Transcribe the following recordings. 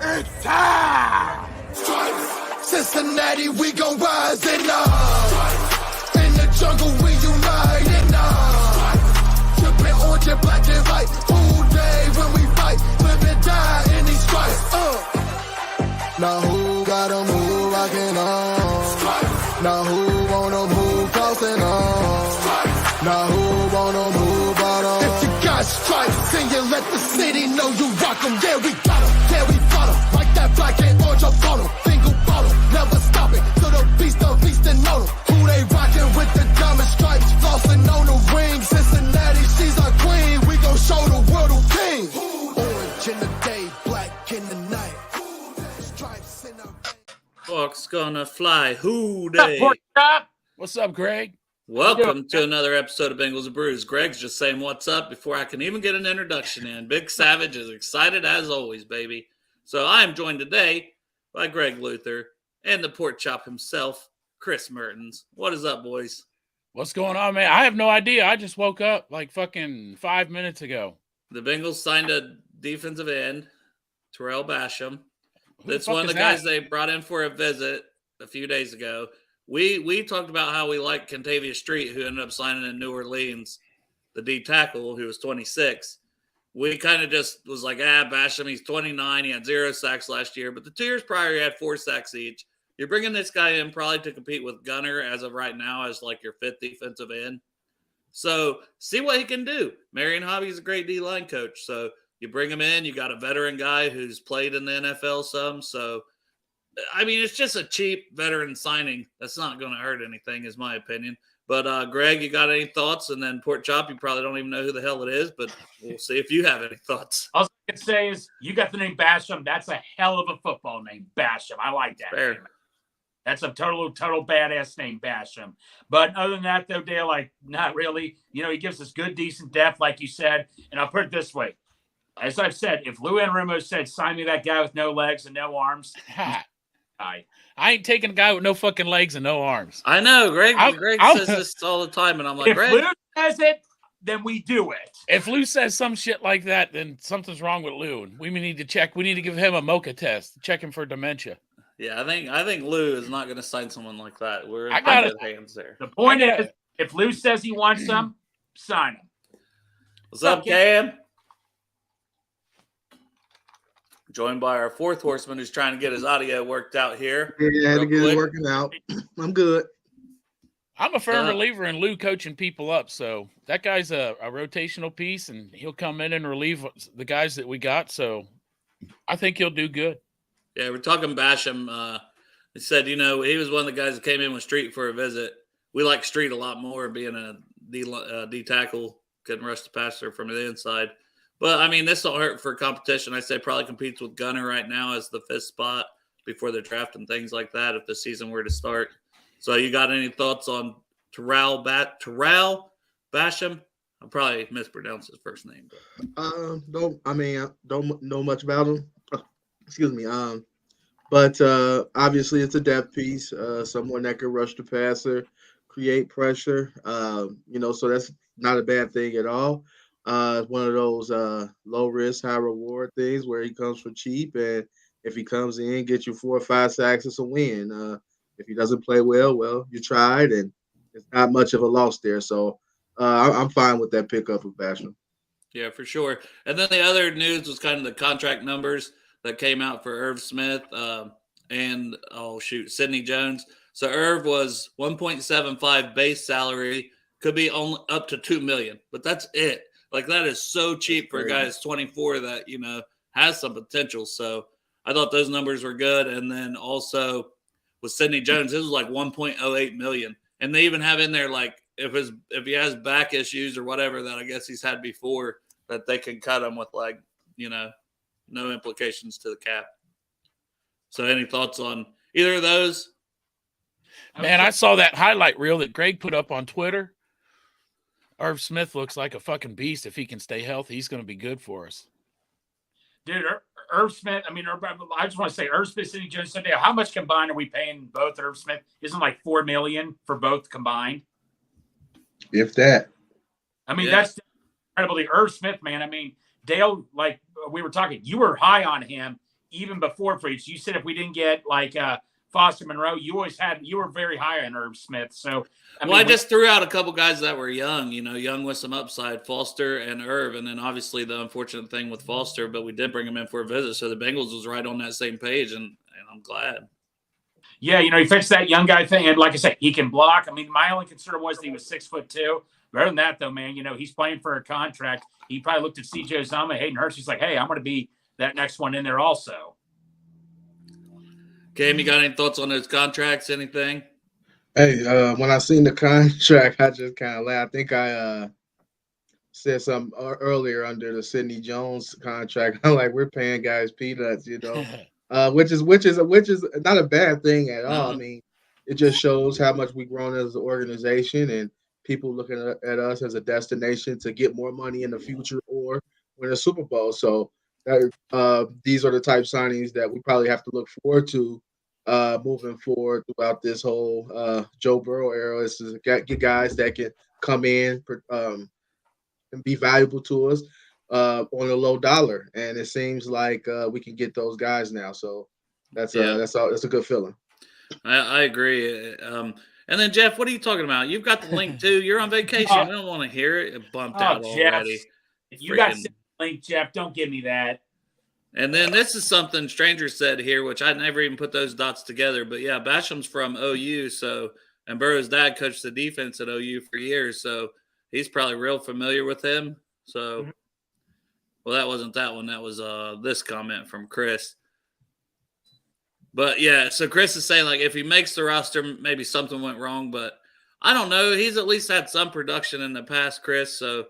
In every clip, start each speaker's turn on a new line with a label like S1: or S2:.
S1: It's time! Cincinnati, we gon' rise and up. In the jungle, we unite and up. Trippin' orange and black and white. All day when we fight, live and die in these stripes. Now who gotta move rockin' on? Now who wanna move crossing on? Now who wanna move out on? If you got stripes, then you let the city know you rock 'em. Yeah, we got 'em. Yeah, we fought 'em. Like that black and orange up on 'em. Single bottle, never stop it. To the beast and know 'em. Who they rockin' with the diamond stripes? Flossin' on the ring. Cincinnati, she's our queen. We gon' show the world who king. Orange in the day, black in the night. Stripes in the
S2: Hawks gonna fly. Who day?
S3: What's up, Greg?
S2: Welcome to another episode of Bengals Brews. Greg's just saying what's up before I can even get an introduction in. Big Savage is excited as always, baby. So I am joined today by Greg Luther and the pork chop himself, Chris Mertens. What is up, boys?
S3: What's going on, man? I have no idea. I just woke up like fucking 5 minutes ago.
S2: The Bengals signed a defensive end, Terrell Basham. That's one of the
S3: is
S2: guys
S3: that?
S2: they brought in for a visit a few days ago. We talked about how we like Kentavious Street, who ended up signing in New Orleans, the D tackle, who was 26. We kind of just was like, Basham, he's 29. He had 0 sacks last year. But the 2 years prior, he had 4 sacks each. You're bringing this guy in probably to compete with Gunner as of right now as like your 5th defensive end. So see what he can do. Marion Hobby's a great D-line coach. So you bring him in. You got a veteran guy who's played in the NFL some. So I mean, it's just a cheap veteran signing. That's not going to hurt anything, is my opinion. But, Greg, you got any thoughts? And then Pork Chop, you probably don't even know who the hell it is, but we'll see if you have any thoughts.
S4: All I can say is you got the name Basham. That's a hell of a football name, Basham. I like that.
S2: Fair.
S4: Name. That's a total badass name, Basham. But other than that, though, Dale, like, not really. You know, he gives us good, decent depth, like you said. And I'll put it this way. As I've said, if Lou Anarumo said, sign me that guy with no legs and no arms,
S3: I ain't taking a guy with no fucking legs and no arms.
S2: I know. Greg says this all the time, and I'm like,
S4: if
S2: Greg.
S4: Lou says it, then we do it.
S3: If Lou says some shit like that, then something's wrong with Lou. We need to check. We need to give him a mocha test, check him for dementia.
S2: Yeah, I think Lou is not going to sign someone like that. We're in good hands there.
S4: The point is, if Lou says he wants some, sign him.
S2: What's up, Cam? Joined by our 4th horseman who's trying to get his audio worked out here.
S5: Yeah, I had to get it working out. I'm good.
S3: I'm a firm believer in Lou coaching people up, so that guy's a rotational piece, and he'll come in and relieve the guys that we got, so I think he'll do good.
S2: Yeah, we're talking Basham. He said, you know, he was one of the guys that came in with Street for a visit. We like Street a lot more, being a D tackle, couldn't rush the passer from the inside. But, I mean, this don't hurt for competition. I say probably competes with Gunner right now as the 5th spot before the draft and things like that if the season were to start. So you got any thoughts on Terrell Basham? I probably mispronounced his first name.
S5: Don't know much about him. Excuse me. But obviously it's a depth piece. Someone that can rush the passer, create pressure. So that's not a bad thing at all. One of those low risk, high reward things where he comes for cheap, and if he comes in, get you 4 or 5 sacks, it's a win. If he doesn't play well, you tried, and it's not much of a loss there. So I'm fine with that pickup of Basham.
S2: Yeah, for sure. And then the other news was kind of the contract numbers that came out for Irv Smith and Sidney Jones. So Irv was 1.75 base salary, could be only up to $2 million, but that's it. Like, that is so cheap for a guy that's 24 that, you know, has some potential. So I thought those numbers were good. And then also with Sidney Jones, this was like 1.08 million. And they even have in there, like, if he has back issues or whatever that I guess he's had before, that they can cut him with, like, you know, no implications to the cap. So any thoughts on either of those?
S3: Man, I saw that highlight reel that Greg put up on Twitter. Irv Smith looks like a fucking beast. If he can stay healthy, he's going to be good for us.
S4: Dude, Irv Smith, I just want to say, Irv Smith, Sidney Jones, Sunday, how much combined are we paying both Irv Smith? Isn't like $4 million for both combined?
S5: If that.
S4: That's incredible. The Irv Smith, man. Dale, like we were talking, you were high on him even before Freeze, you said if we didn't get like Foster Monroe, you were very high on Herb Smith. So
S2: I just threw out a couple guys that were young, young with some upside, Foster and Irv, and then obviously the unfortunate thing with Foster, but we did bring him in for a visit, so the Bengals was right on that same page, and I'm glad.
S4: Yeah, he fixed that young guy thing, and like I said, he can block. I mean, my only concern was that he was 6'2". Better than that, though, man. He's playing for a contract. He probably looked at C.J. Uzomah, Hayden Hurst. He's like, hey, I'm going to be that next one in there also.
S2: Cam, you got any thoughts on those contracts? Anything?
S5: Hey, when I seen the contract, I just kind of laughed. I think I said something earlier under the Sidney Jones contract. I'm like, we're paying guys peanuts, which is not a bad thing at all. I mean, it just shows how much we've grown as an organization and people looking at us as a destination to get more money in the future or win a Super Bowl. So these are the type signings that we probably have to look forward to moving forward throughout this whole Joe Burrow era. Is to get guys that can come in and be valuable to us on a low dollar. And it seems like we can get those guys now. So that's a good feeling.
S2: I agree. And then, Jeff, what are you talking about? You've got the link, too. You're on vacation. We don't want to hear it. It bumped out already.
S4: If you got the link, Jeff, don't give me that.
S2: And then this is something Stranger said here, which I never even put those dots together. But, yeah, Basham's from OU, and Burrow's dad coached the defense at OU for years, so he's probably real familiar with him. So, well, that wasn't that one. That was this comment from Chris. But, yeah, so Chris is saying, like, if he makes the roster, maybe something went wrong. But I don't know. He's at least had some production in the past, Chris. So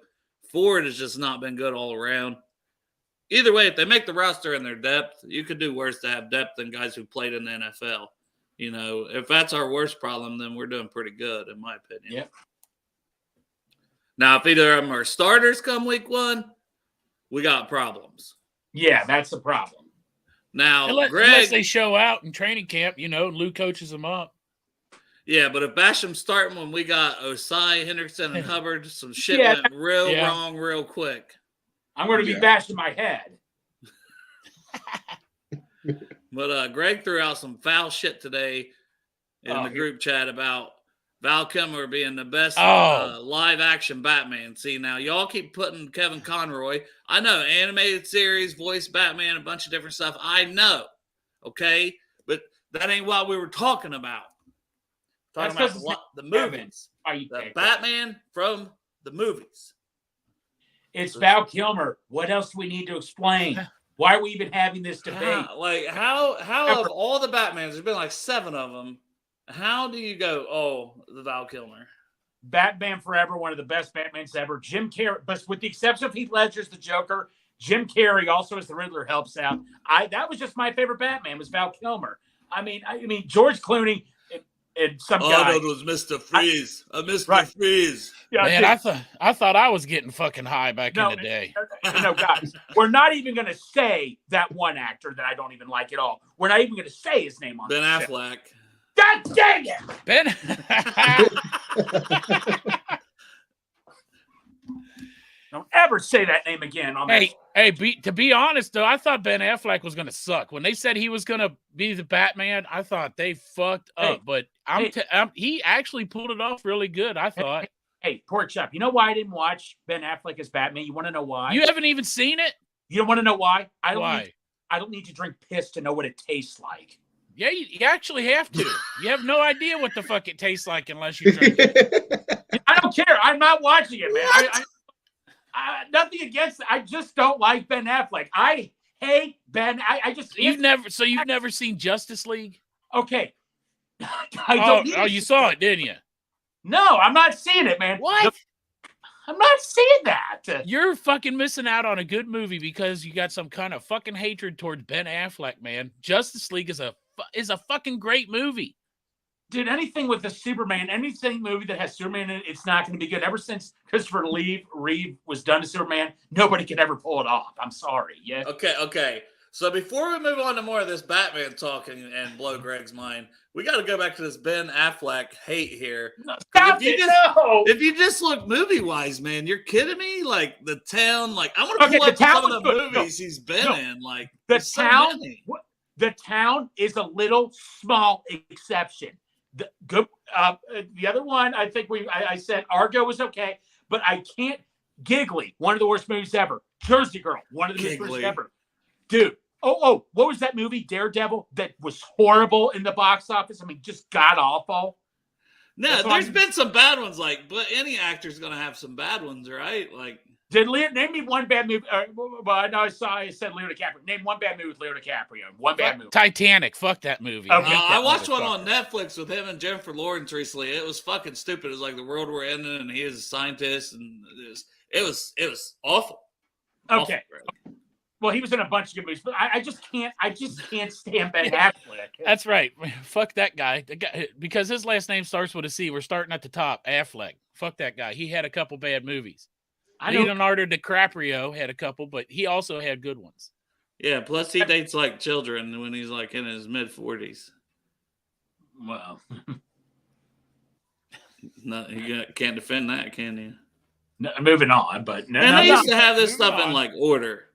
S2: Ford has just not been good all around. Either way, if they make the roster and their depth, you could do worse to have depth than guys who played in the NFL. If that's our worst problem, then we're doing pretty good, in my opinion.
S4: Yep.
S2: Now, if either of them are starters come week one, we got problems.
S4: Yeah, that's the problem.
S2: Now,
S3: unless they show out in training camp, Lou coaches them up.
S2: Yeah, but if Basham's starting when we got Osai, Hendrickson, and Hubbard, some shit went wrong real quick.
S4: I'm going to be bashing my head.
S2: But Greg threw out some foul shit today in the group chat about Val Kilmer being the best live-action Batman. See, now y'all keep putting Kevin Conroy. I know, animated series, voice Batman, a bunch of different stuff. I know, okay? But that ain't what we were talking about. Talking about the movies. The Batman from the movies.
S4: It's Val Kilmer. What else do we need to explain? Why are we even having this debate?
S2: How of all the Batmans, there's been like 7 of them, how do you go, the Val Kilmer?
S4: Batman Forever, one of the best Batmans ever. Jim Carrey, but with the exception of Heath Ledger's the Joker, Jim Carrey also as the Riddler helps out. That was just my favorite Batman was Val Kilmer. I mean George Clooney and some guy.
S2: Oh, that was Mr. Freeze. Freeze.
S3: Yeah, man, I thought I was getting fucking high back in the day.
S4: No, guys, we're not even going to say that one actor that I don't even like at all. We're not even going to say his name on
S2: Ben Affleck.
S4: God dang it!
S3: Ben.
S4: Don't ever say that name again.
S3: To be honest, though, I thought Ben Affleck was going to suck. When they said he was going to be the Batman, I thought they fucked up. But he actually pulled it off really good, I thought.
S4: Hey, Pork Chop, you know why I didn't watch Ben Affleck as Batman? You want to know why?
S3: You haven't even seen it?
S4: You don't want to know why?
S3: Why?
S4: I don't need to drink piss to know what it tastes like.
S3: Yeah, you actually have to. You have no idea what the fuck it tastes like unless you drink it.
S4: I don't care. I'm not watching it, man. Nothing against it. I just don't like Ben Affleck. I hate Ben. You've
S3: never seen Justice League?
S4: Okay.
S3: You saw it, didn't you?
S4: No, I'm not seeing it, man.
S3: What?
S4: I'm not seeing that.
S3: You're fucking missing out on a good movie because you got some kind of fucking hatred towards Ben Affleck, man. Justice League is a fucking great movie.
S4: Dude, anything with the Superman, anything movie that has Superman in it, it's not going to be good. Ever since Christopher Reeve was done to Superman, nobody can ever pull it off. I'm sorry. Yeah.
S2: Okay. So before we move on to more of this Batman talk and blow Greg's mind, we got to go back to this Ben Affleck hate here.
S4: No, stop it! No.
S2: If you just look movie wise, man, you're kidding me. Like The Town, like I want to
S4: Okay,
S2: pull
S4: The
S2: up
S4: Town
S2: some of
S4: was
S2: the
S4: good.
S2: movies he's been in. Like
S4: The
S2: there's so
S4: Town.
S2: many.
S4: The Town is a little small exception. The good. The other one, I think I said Argo was okay, but I can't. Giggly, one of the worst movies ever. Jersey Girl, one of the worst movies ever. Dude. Oh, what was that movie, Daredevil, that was horrible in the box office? I mean, just god awful.
S2: No, there's been some bad ones, but any actor's gonna have some bad ones, right? Like,
S4: name me one bad movie. Well, no, I said Leo DiCaprio. Name one bad movie with Leo DiCaprio. One bad movie.
S3: Titanic. Fuck that movie.
S4: Okay.
S2: I watched one on Netflix with him and Jennifer Lawrence recently. It was fucking stupid. It was like the world we're in, and he is a scientist, and it was awful.
S4: Okay.
S2: Awful.
S4: Well, he was in a bunch of good movies, but I just can't stand Ben Affleck.
S3: That's right. Fuck that guy. The guy. Because his last name starts with a C. We're starting at the top. Affleck. Fuck that guy. He had a couple bad movies. Leonardo DiCaprio had a couple, but he also had good ones.
S2: Yeah, plus he dates like children when he's like in his mid-40s.
S4: Well,
S2: No, you can't defend that, can you?
S4: no, moving on, but no.
S2: And they used to have this
S4: Moving
S2: stuff
S4: on.
S2: in like order.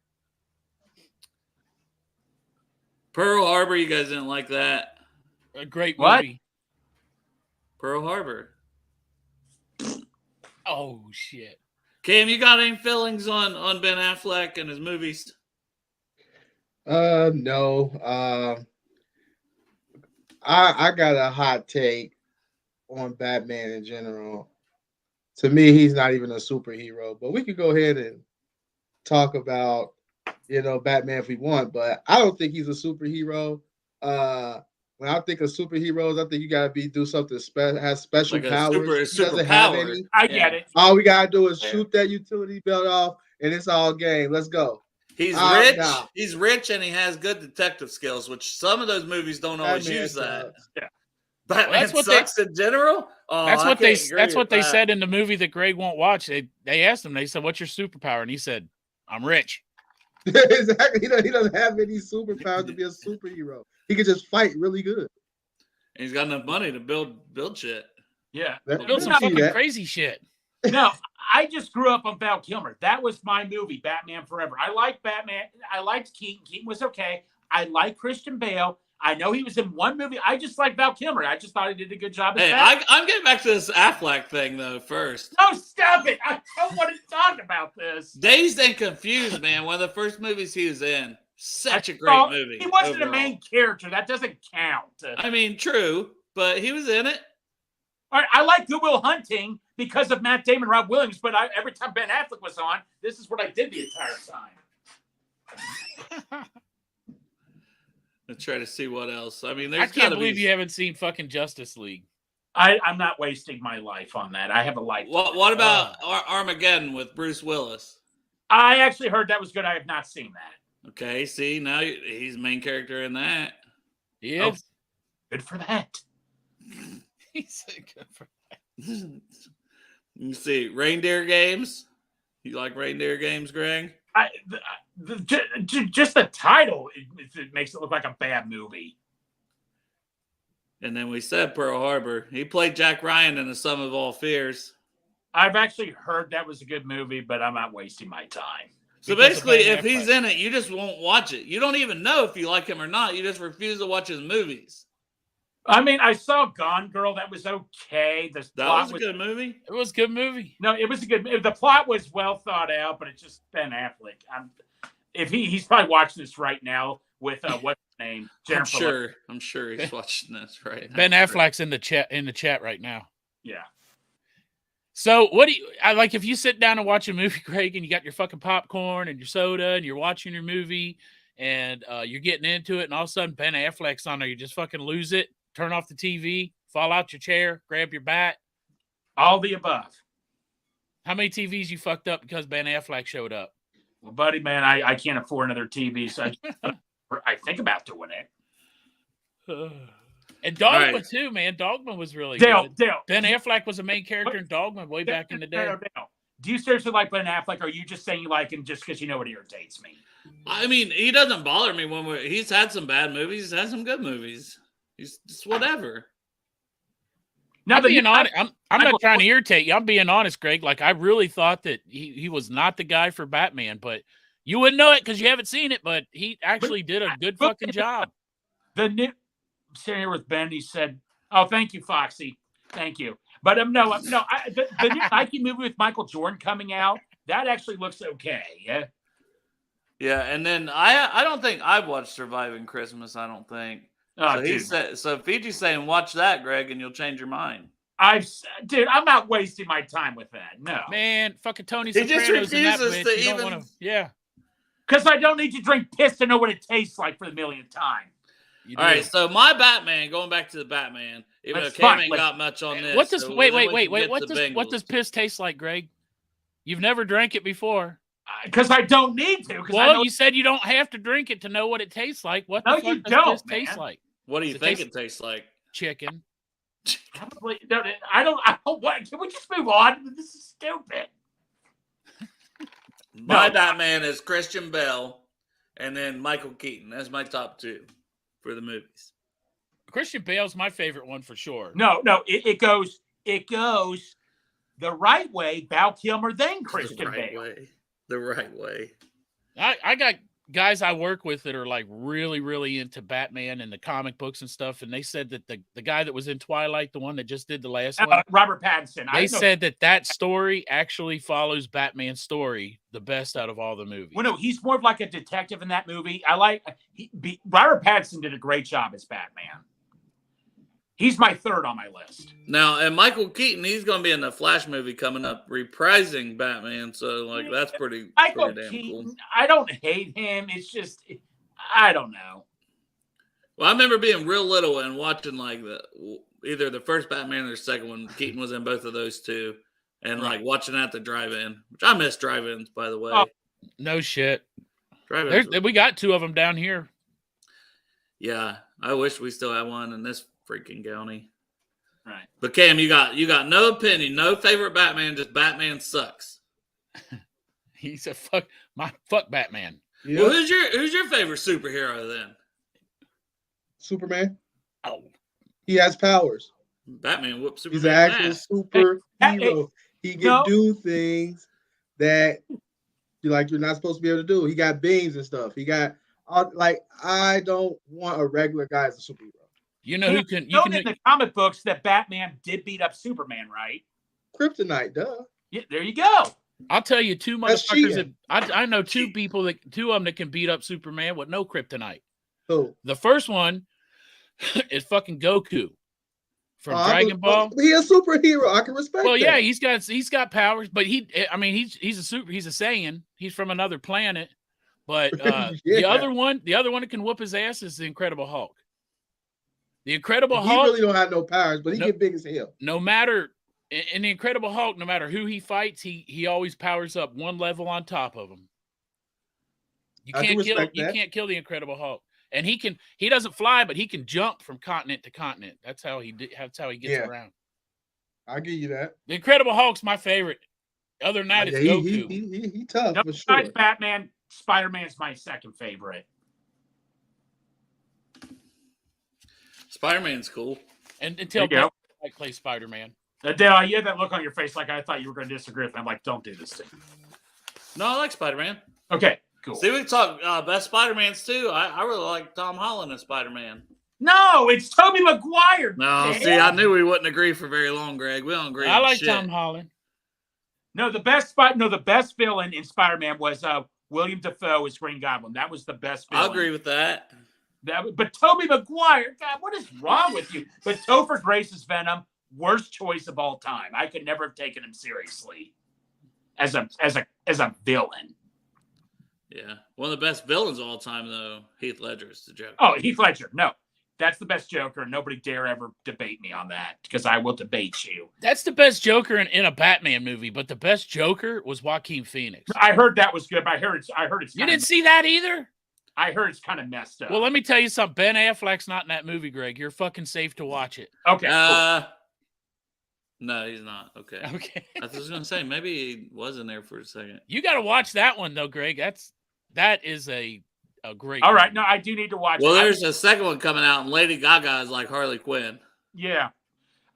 S2: Pearl Harbor, you guys didn't like that.
S3: A great
S4: What?
S3: movie.
S2: Pearl Harbor.
S3: Oh, shit.
S2: Cam, you got any feelings on Ben Affleck and his movies?
S5: No. I got a hot take on Batman in general. To me, he's not even a superhero, but we could go ahead and talk about, Batman if we want, but I don't think he's a superhero. When I think of superheroes, I think you gotta do something has special
S2: Like a
S5: powers. He
S2: super
S5: doesn't have
S2: power.
S5: any.
S4: I get it.
S5: All we gotta do is
S2: Yeah.
S5: shoot that utility belt off, and it's all game. Let's go.
S2: He's rich.
S5: No.
S2: He's rich, and he has good detective skills, which some of those movies don't always
S5: Batman
S2: use that.
S5: sucks.
S4: Yeah.
S2: Batman
S3: Well, that's what
S2: sucks in general. Oh,
S3: That's
S2: I
S3: what
S2: can't agree
S3: that's what
S2: with
S3: they
S2: that.
S3: said in the movie that Greg won't watch. They asked him, they said, "What's your superpower?" And he said, "I'm rich."
S5: Exactly. He doesn't have any superpowers to be a superhero. He can just fight really good.
S2: And he's got enough money to build shit.
S4: Yeah.
S3: Build some
S5: I see
S3: fucking
S5: that.
S3: crazy shit.
S4: No, I just grew up on Val Kilmer. That was my movie, Batman Forever. I liked Batman. I liked Keaton. Keaton was okay. I like Christian Bale. I know he was in one movie. I just like Val Kilmer. I just thought he did a good job as
S2: Hey,
S4: Batman.
S2: I'm getting back to this Affleck thing though first.
S4: No, stop it. I don't want to talk about this.
S2: Dazed and Confused, man. One of the first movies he was in. Such a great
S4: Well,
S2: movie.
S4: He wasn't
S2: overall.
S4: a main character. That doesn't count.
S2: I mean, true, but he was in it.
S4: All right, I like Good Will Hunting because of Matt Damon, Rob Williams, but every time Ben Affleck was on, this is what I did the entire time.
S2: Let's try to see what else. I mean,
S3: I
S2: there's
S3: can't
S2: gotta
S3: believe
S2: be.
S3: you haven't seen fucking Justice League.
S4: I'm not wasting my life on that. I have a life.
S2: What about Armageddon with Bruce Willis?
S4: I actually heard that was good. I have not seen that.
S2: Okay, see now he's the main character in that.
S3: He is.
S4: Good for that.
S3: He's a good for
S2: You see, Reindeer Games. You like Reindeer Games, Greg?
S4: Just the title it makes it look like a bad movie.
S2: And then we said Pearl Harbor. He played Jack Ryan in The Sum of All Fears.
S4: I've actually heard that was a good movie, but I'm not wasting my time.
S2: So
S3: Because of
S2: basically,
S3: Ben
S2: if he's
S3: Affleck.
S2: in it, you just won't watch it. You don't even know if you like him or not. You just refuse to watch his movies.
S4: I mean, I saw Gone Girl. That was okay. The
S2: That
S4: plot
S2: was a good movie.
S3: It was a good movie.
S4: No, it was a good. The plot was well thought out, but it's just Ben Affleck. If he's probably watching this right now with what's his name, Jennifer.
S2: I'm sure he's watching this right now.
S3: Ben Affleck's in the chat right now.
S4: Yeah.
S3: So what do you I like if you sit down and watch a movie, Greg, and you got your fucking popcorn and your soda and you're watching your movie and you're getting into it, and all of a sudden Ben Affleck's on there, you just fucking lose it, turn off the TV, fall out your chair, grab your bat.
S4: All the above.
S3: How many TVs you fucked up because Ben Affleck showed up?
S4: Well, buddy, man, I can't afford another TV, so I think about doing it.
S3: And Dogma
S2: right.
S3: too, man. Dogma was really
S4: Dale,
S3: good.
S4: Dale.
S3: Ben Affleck was a main character in Dogma way back in the day.
S4: Dale. Do you seriously like Ben Affleck, or are you just saying you like him just because you know it irritates me?
S2: I mean, he doesn't bother me when he's had some bad movies. He's had some good movies. He's just whatever.
S4: Now,
S3: I'm being honest. I'm not trying to
S4: hear.
S3: irritate you. I'm being honest, Greg. Like, I really thought that he was not the guy for Batman, but you wouldn't know it because you haven't seen it, but he actually did a good fucking job.
S4: The new sitting here with Ben, he said, "Oh, thank you, Foxy, thank you." But no. The new Nike movie with Michael Jordan coming out, that actually looks okay. Yeah.
S2: Yeah, and then I don't think I've watched Surviving Christmas. I don't think.
S4: Oh,
S2: So Fiji's saying watch that, Greg, and you'll change your mind.
S4: I'm not wasting my time with that. No,
S3: Man, fucking Tony
S2: He just
S3: Soprano's in that
S2: refuses
S3: bitch.
S2: to
S3: You don't
S2: even-
S3: wanna, yeah.
S4: because I don't need to drink piss to know what it tastes like for the millionth time.
S3: You
S2: All
S3: do.
S2: right, so my Batman, going back to the Batman, even
S4: That's
S2: though Cam
S4: fine.
S2: ain't got much on this.
S3: What does
S2: so
S3: wait?
S2: then we can
S3: What
S2: get to
S3: what does
S2: Bengals.
S3: piss taste like, Greg? You've never drank it before.
S4: Because I don't need to. Because
S3: Well, you said you don't have to drink it to know what it tastes like. What the
S4: No,
S3: fuck
S4: you
S3: does
S4: don't,
S3: piss taste
S4: man.
S3: like?
S2: What do you
S3: Does it
S2: think
S3: taste-
S2: it tastes like?
S3: Chicken.
S4: I don't. What? Can we just move on? This is stupid.
S2: My Batman is Christian Bale, and then Michael Keaton. That's my top two for the movies.
S3: Christian Bale's my favorite one for sure.
S4: No. It goes the right way. Val Kilmer, then Christian Bale.
S2: The right way.
S3: I got guys I work with that are like really, really into Batman and the comic books and stuff, and they said that the guy that was in Twilight, the one that just did the last one,
S4: Robert Pattinson.
S3: they said that story actually follows Batman's story the best out of all the movies.
S4: Well, no, he's more of like a detective in that movie. Robert Pattinson did a great job as Batman. He's my third on my list.
S2: Now, and Michael Keaton, he's going to be in the Flash movie coming up, reprising Batman. So, like, that's pretty
S4: Michael
S2: damn
S4: Keaton,
S2: cool.
S4: I don't hate him. It's just, I don't know.
S2: Well, I remember being real little and watching like either the first Batman or the second one. Keaton was in both of those two, and like watching at the drive-in, which I miss drive-ins, by the way.
S3: Oh, no shit.
S2: Drive-ins.
S3: We got two of them down here.
S2: Yeah, I wish we still had one in this freaking county.
S4: Right.
S2: But Cam, you got no opinion, no favorite Batman, just Batman sucks.
S3: He's a fuck Batman.
S5: Yeah.
S2: Well, who's your favorite superhero then?
S5: Superman.
S3: Oh,
S5: He has powers.
S2: Batman whoops Superman.
S5: He's an actual superhero. He can
S4: No.
S5: do things that you're not supposed to be able to do. He got beams and stuff. He got I don't want a regular guy as a superhero.
S3: you know who can?
S4: You know in the comic books that Batman did beat up Superman, right?
S5: Kryptonite, duh.
S4: Yeah, there you go.
S3: I'll tell you two
S5: That's
S3: motherfuckers
S5: cheating.
S3: that I know two of them that can beat up Superman with no kryptonite.
S5: Who?
S3: The first one is fucking Goku from Dragon Ball.
S5: He a superhero. I can respect.
S3: Well, yeah,
S5: that.
S3: he's got powers, but he's a Saiyan. He's from another planet. But
S5: Yeah.
S3: the other one that can whoop his ass is the Incredible Hulk. The Incredible
S5: He
S3: Hulk,
S5: really don't have no powers, but he get big as hell.
S3: no matter in the Incredible Hulk, no matter who he fights, he always powers up one level on top of him. You
S5: I can
S3: can't kill
S5: respect that.
S3: the Incredible Hulk. And he doesn't fly, but he can jump from continent to continent. That's how he gets around.
S5: I'll give you that.
S3: The Incredible Hulk's my favorite. Other than that, it's
S5: Yeah,
S3: Goku.
S5: he tough
S4: No,
S5: for sure.
S4: besides Batman, Spider-Man's my second favorite.
S2: Spider-Man's cool.
S3: And until
S4: There you go.
S3: I play Spider-Man.
S4: Dale, you had that look on your face like I thought you were going to disagree with me. I'm like, don't do this to me.
S2: No, I like Spider-Man.
S4: Okay, cool.
S2: See, we can talk best Spider-Mans too. I really like Tom Holland as Spider-Man.
S4: No, it's Tobey Maguire.
S2: No,
S4: Dale.
S2: see, I knew we wouldn't agree for very long, Greg. We don't agree.
S3: I
S2: on
S3: like
S2: shit.
S3: Tom Holland.
S4: No, the best villain in Spider-Man was William Dafoe as Green Goblin. That was the best villain.
S2: I agree with that.
S4: But Tobey Maguire, God, what is wrong with you? But Topher Grace's Venom, worst choice of all time. I could never have taken him seriously as a villain.
S2: Yeah, one of the best villains of all time, though. Heath Ledger is the Joker.
S4: Oh, Heath Ledger. No, that's the best Joker. Nobody dare ever debate me on that because I will debate you.
S3: That's the best Joker in a Batman movie, but the best Joker was Joaquin Phoenix.
S4: I heard that was good, but I heard it's.
S3: You didn't see that either?
S4: I heard it's kind of messed up.
S3: Well, let me tell you something. Ben Affleck's not in that movie, Greg. You're fucking safe to watch it.
S4: Okay. Cool.
S2: No, he's not. Okay.
S3: Okay.
S2: I was going to say, maybe he was in there for a second.
S3: You got to watch that one, though, Greg. That is a great.
S4: All right,
S3: movie.
S4: no, I do need to watch.
S2: Well,
S4: it.
S2: there's a second one coming out, and Lady Gaga is like Harley Quinn.
S4: Yeah.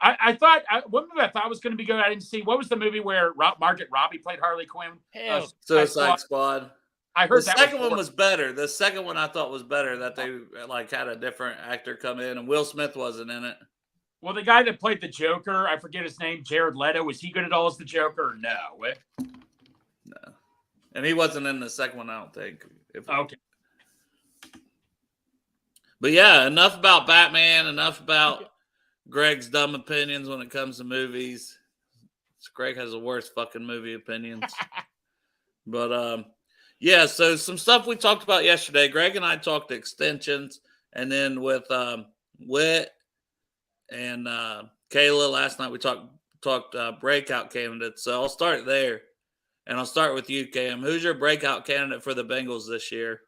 S4: I thought one movie I thought was going to be good. I didn't see. What was the movie where Margaret Robbie played Harley Quinn?
S3: Hell,
S2: Suicide Squad.
S4: I
S2: The
S4: heard that
S2: second one was better. The second one I thought was better, that they like had a different actor come in, and Will Smith wasn't in it.
S4: Well, the guy that played the Joker, I forget his name, Jared Leto. Was he good at all as the Joker? Or no.
S2: No, and he wasn't in the second one, I don't think.
S4: Okay.
S2: But yeah, enough about Batman. Enough about Greg's dumb opinions when it comes to movies. Greg has the worst fucking movie opinions. But yeah, so some stuff we talked about yesterday. Greg and I talked extensions, and then with Whit and Kayla last night we talked breakout candidates. So I'll start there, and I'll start with you, Cam. Who's your breakout candidate for the Bengals this year?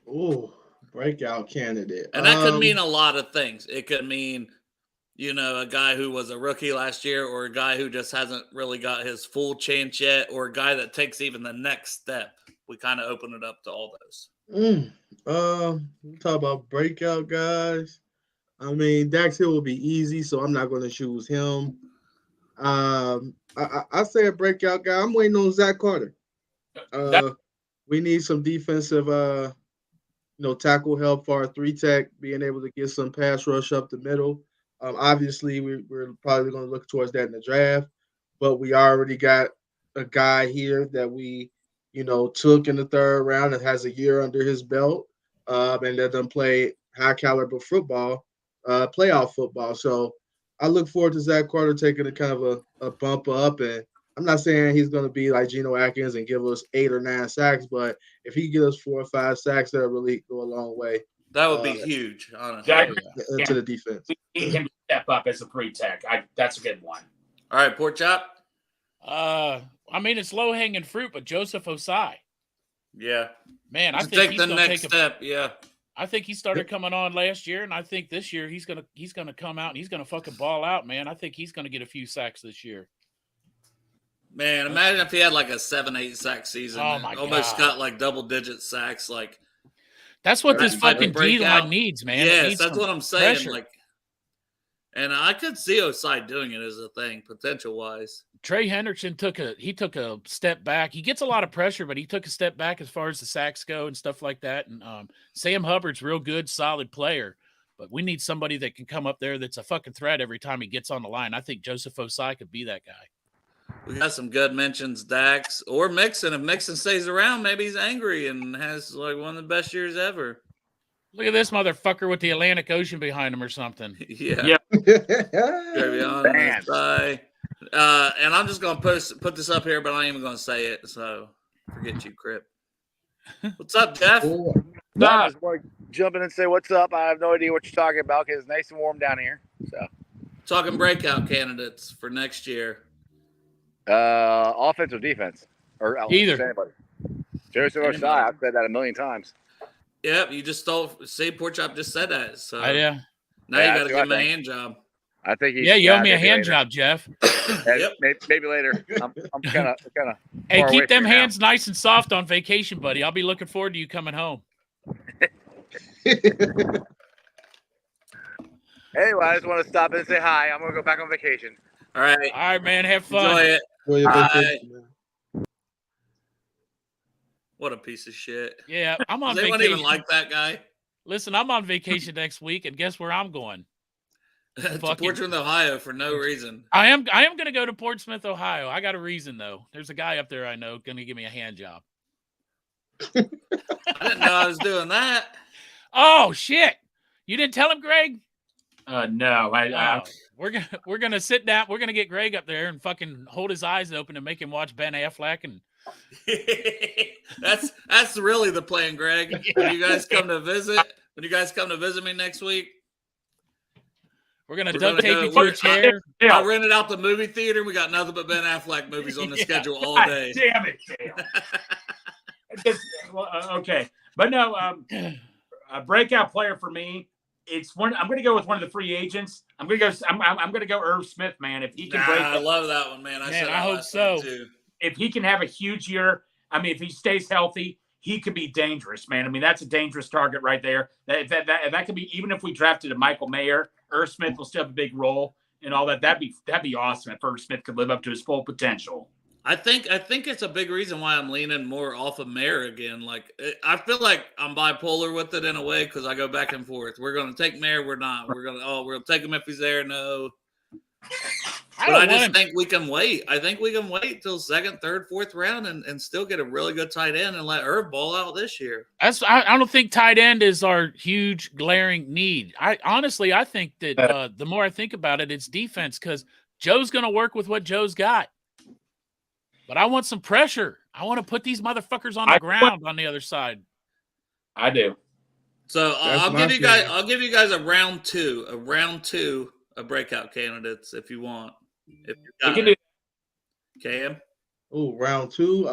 S5: Ooh, breakout candidate.
S2: And that could mean a lot of things. It could mean, a guy who was a rookie last year, or a guy who just hasn't really got his full chance yet, or a guy that takes even the next step. We kind of open it up to all those.
S5: We talk about breakout guys. I mean, Dax Hill will be easy, so I'm not going to choose him. I say a breakout guy. I'm waiting on Zach Carter. We need some defensive, tackle help for our 3-tech, being able to get some pass rush up the middle. Obviously, we're probably going to look towards that in the draft, but we already got a guy here that we, took in the 3rd round and has a year under his belt, and let them play high caliber football, playoff football. So I look forward to Zach Carter taking a kind of a bump up, and I'm not saying he's going to be like Geno Atkins and give us 8 or 9 sacks, but if he gives us 4 or 5 sacks, that'll really go a long way.
S2: That would be huge, honestly.
S5: To the defense.
S4: We need him to step up as a 3-tech. That's a good one.
S2: All right, Pork Chop.
S3: I mean, it's low hanging fruit, but Joseph Osai.
S2: Yeah.
S3: Man, I
S2: To
S3: think
S2: take
S3: he's
S2: the
S3: gonna
S2: next step. Yeah.
S3: I think he started coming on last year, and I think this year he's gonna come out and he's gonna fucking ball out, man. I think he's gonna get a few sacks this year.
S2: Man, imagine if he had like a 7-8 sack season.
S3: Oh my
S2: almost
S3: God.
S2: got like double-digit sacks. Like
S3: That's what this
S2: Like a
S3: fucking D
S2: breakout.
S3: line needs, man. It
S2: Yes,
S3: needs
S2: that's
S3: some
S2: what I'm saying.
S3: pressure.
S2: Like, and I could see Osai doing it as a thing, potential-wise.
S3: Trey Hendrickson took a step back. He gets a lot of pressure, but he took a step back as far as the sacks go and stuff like that. And Sam Hubbard's real good, solid player, but we need somebody that can come up there that's a fucking threat every time he gets on the line. I think Joseph Osai could be that guy.
S2: We got some good mentions, Dax or Mixon. If Mixon stays around, maybe he's angry and has like one of the best years ever.
S3: Look at this motherfucker with the Atlantic Ocean behind him or something.
S2: Yeah.
S4: Man.
S2: And I'm just gonna put this up here, but I ain't even gonna say it. So forget you, Crip. What's up, Jeff?
S6: No, I just want to jump in and say what's up. I have no idea what you're talking about because it's nice and warm down here. So,
S2: Talking breakout candidates for next year.
S6: offense or defense, or
S3: Either.
S6: anybody. Joseph Osai, I've said that a million times.
S2: Yep, you just stole. See, Pork Chop just said that. So
S3: Yeah.
S2: now
S6: Yeah,
S2: you got to
S6: that's
S2: give
S6: what
S2: him
S6: I
S2: a
S6: think.
S2: hand job.
S6: I think he's.
S3: Yeah, you owe me a
S6: maybe
S3: hand
S6: later.
S3: job, Jeff.
S2: Yep.
S6: Maybe later. I'm kind of.
S3: Hey, keep them hands nice and soft on vacation, buddy. I'll be looking forward to you coming home.
S6: Anyway, I just want to stop in and say hi. I'm gonna go back on vacation.
S2: All right.
S3: All right, man. Have fun.
S2: Enjoy it.
S5: Enjoy your
S2: Bye.
S5: vacation, man.
S2: What a piece of shit.
S3: Yeah, I'm on
S2: Does anyone
S3: vacation.
S2: even like that guy?
S3: Listen, I'm on vacation next week, and guess where I'm going?
S2: To
S3: Fucking-
S2: Portsmouth, Ohio, for no reason.
S3: I am going to go to Portsmouth, Ohio. I got a reason though. There's a guy up there I know going to give me a hand job.
S2: I didn't know I was doing that.
S3: Oh shit! You didn't tell him, Greg?
S4: No,
S3: Oh, we're gonna sit down. We're gonna get Greg up there and fucking hold his eyes open and make him watch Ben Affleck. And
S2: That's really the plan, Greg. When you guys come to visit me next week,
S3: we're gonna
S2: We're
S3: duct
S2: gonna
S3: tape
S2: go-
S3: you to a chair.
S2: I rented out the movie theater. We got nothing but Ben Affleck movies on the
S3: Yeah.
S2: schedule all
S4: God
S2: day.
S4: damn it, Dale. Okay, but no, a breakout player for me. It's one. I'm going to go with one of the free agents. I'm going to go Irv Smith, man. If he can break,
S2: I love that one, man.
S3: Man,
S2: said
S3: I
S2: that
S3: hope
S2: last
S3: so.
S2: time, too.
S4: if he can have a huge year. I mean, if he stays healthy, he could be dangerous, man. I mean, that's a dangerous target right there. That could be, even if we drafted a Michael Mayer, Irv Smith will still have a big role and all that. That'd be awesome if Irv Smith could live up to his full potential.
S2: I think it's a big reason why I'm leaning more off of Mayer again. Like, I feel like I'm bipolar with it in a way because I go back and forth. We're going to take Mayer. We're not. We're going to take him if he's there. No. But I just think we can wait. I think we can wait till second, third, fourth round and still get a really good tight end and let Irv ball out this year.
S3: I don't think tight end is our huge glaring need. I think that the more I think about it, it's defense because Joe's going to work with what Joe's got. But I want some pressure. I want to put these motherfuckers on the ground on the other side.
S4: I do.
S2: So I'll give you guys a round two of breakout candidates if you want. If you got it. Cam.
S5: Oh, round two.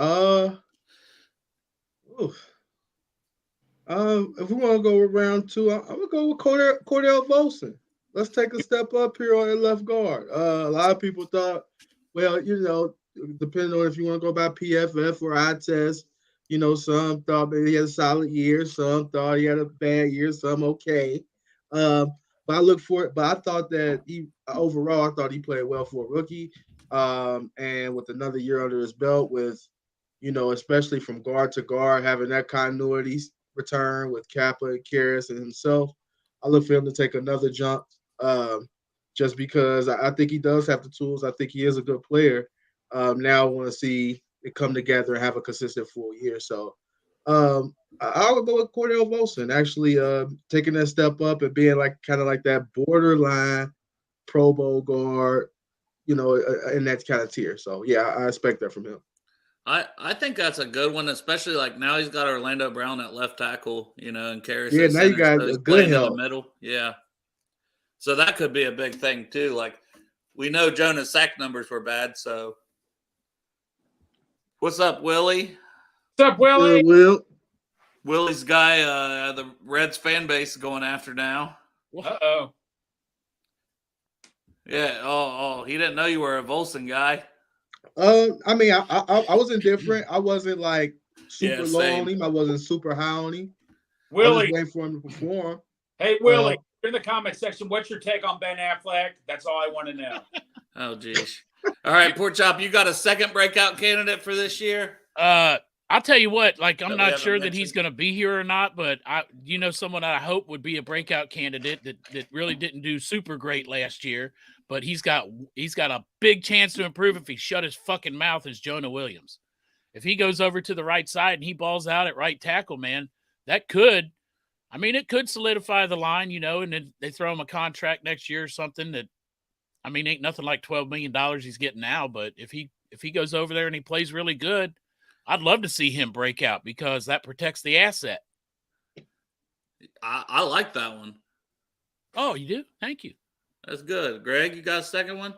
S5: If we want to go with round two, I'm gonna go with Cordell Volson. Let's take a step up here on the left guard. A lot of people thought, well, depending on if you want to go by PFF or eye test, some thought maybe he had a solid year, some thought he had a bad year, some okay. But I looked for it. But I thought that overall, I thought he played well for a rookie. And with another year under his belt, with especially from guard to guard, having that continuity return with Kappa and Karras and himself, I look for him to take another jump. Just because I think he does have the tools. I think he is a good player. Now I want to see it come together and have a consistent full year. So I would go with Cordell Volson, actually taking that step up and being kind of like that borderline Pro Bowl guard, in that kind of tier. So, yeah, I expect that from him.
S2: I think that's a good one, especially like now he's got Orlando Brown at left tackle, and Karras.
S5: Yeah, now you got a good help
S2: in the middle. Yeah. So that could be a big thing too. Like we know Jonah's sack numbers were bad, so what's up, Willie?
S4: What's up, Willie?
S5: Will.
S2: Willie's guy, the Reds fan base going after now.
S4: Uh-oh.
S2: Yeah. Oh, he didn't know you were a Volson guy.
S5: I mean, I was indifferent. I wasn't like super low
S2: same.
S5: on him. I wasn't super high on him.
S4: Willie,
S5: I was just waiting for him to perform.
S4: Hey, Willie, in the comment section, what's your take on Ben Affleck? That's all I want to know.
S2: Oh, geez. All right, Pork Chop, you got a second breakout candidate for this year?
S3: I'll tell you what, I'm not sure that
S2: mentioned.
S3: he's going to be here or not, but someone I hope would be a breakout candidate that really didn't do super great last year, but he's got a big chance to improve if he shut his fucking mouth is Jonah Williams. If he goes over to the right side and he balls out at right tackle, man, it could solidify the line, and then they throw him a contract next year or something that, ain't nothing like $12 million he's getting now, but if he goes over there and he plays really good, I'd love to see him break out because that protects the asset.
S2: I like that one.
S3: Oh, you do? Thank you.
S2: That's good. Greg, you got a second one?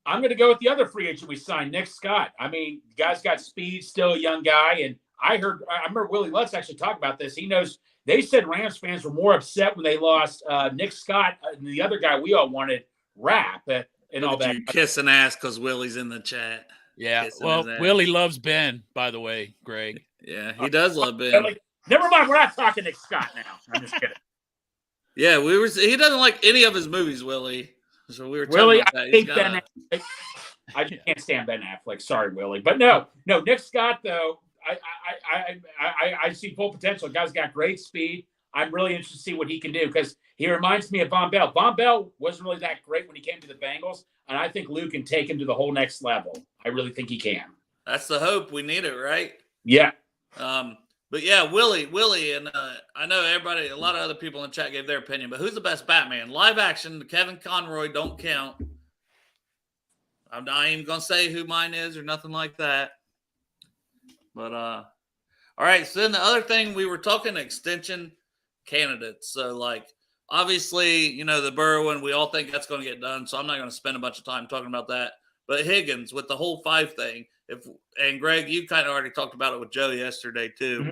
S4: I'm going to go with the other free agent we signed, Nick Scott. The guy's got speed, still a young guy. And I remember Willie Lutz actually talk about this. He knows they said Rams fans were more upset when they lost Nick Scott and the other guy we all wanted, Rapp, and all that.
S2: You kissing ass because Willie's in the chat.
S3: Yeah, well, Willie loves Ben, by the way, Greg.
S2: Yeah, he does love Ben.
S4: Never mind, we're not talking Nick Scott now. I'm just kidding.
S2: Yeah, he doesn't like any of his movies, Willie. So we were
S4: Willie,
S2: talking about
S4: I
S2: that.
S4: hate Ben Affleck. I just can't stand Ben Affleck. Sorry, Willie. But no, Nick Scott, though, I see full potential. The guy's got great speed. I'm really interested to see what he can do because he reminds me of Von Bell. Von Bell wasn't really that great when he came to the Bengals, and I think Luke can take him to the whole next level. I really think he can.
S2: That's the hope. We need it, right?
S4: Yeah.
S2: But yeah, Willie, and I know a lot of other people in the chat gave their opinion, but who's the best Batman? Live action, Kevin Conroy don't count. I'm not even going to say who mine is or nothing like that. But, all right, so then the other thing, we were talking extension candidates. So, obviously, the Burrow one, we all think that's going to get done, so I'm not going to spend a bunch of time talking about that. But Higgins, with the whole 5 thing, and Greg, you kind of already talked about it with Joe yesterday, too. Mm-hmm.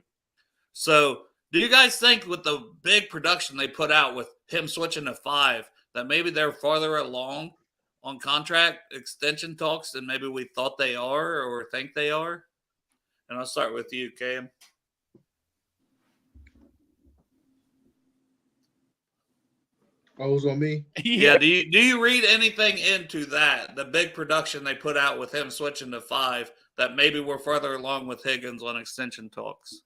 S2: So, do you guys think with the big production they put out with him switching to 5, that maybe they're farther along on contract extension talks than maybe we thought they are or think they are? And I'll start with you, Cam.
S5: Oh, it was on me.
S2: Yeah. Do you read anything into that? The big production they put out with him switching to 5, that maybe we're further along with Higgins on extension talks.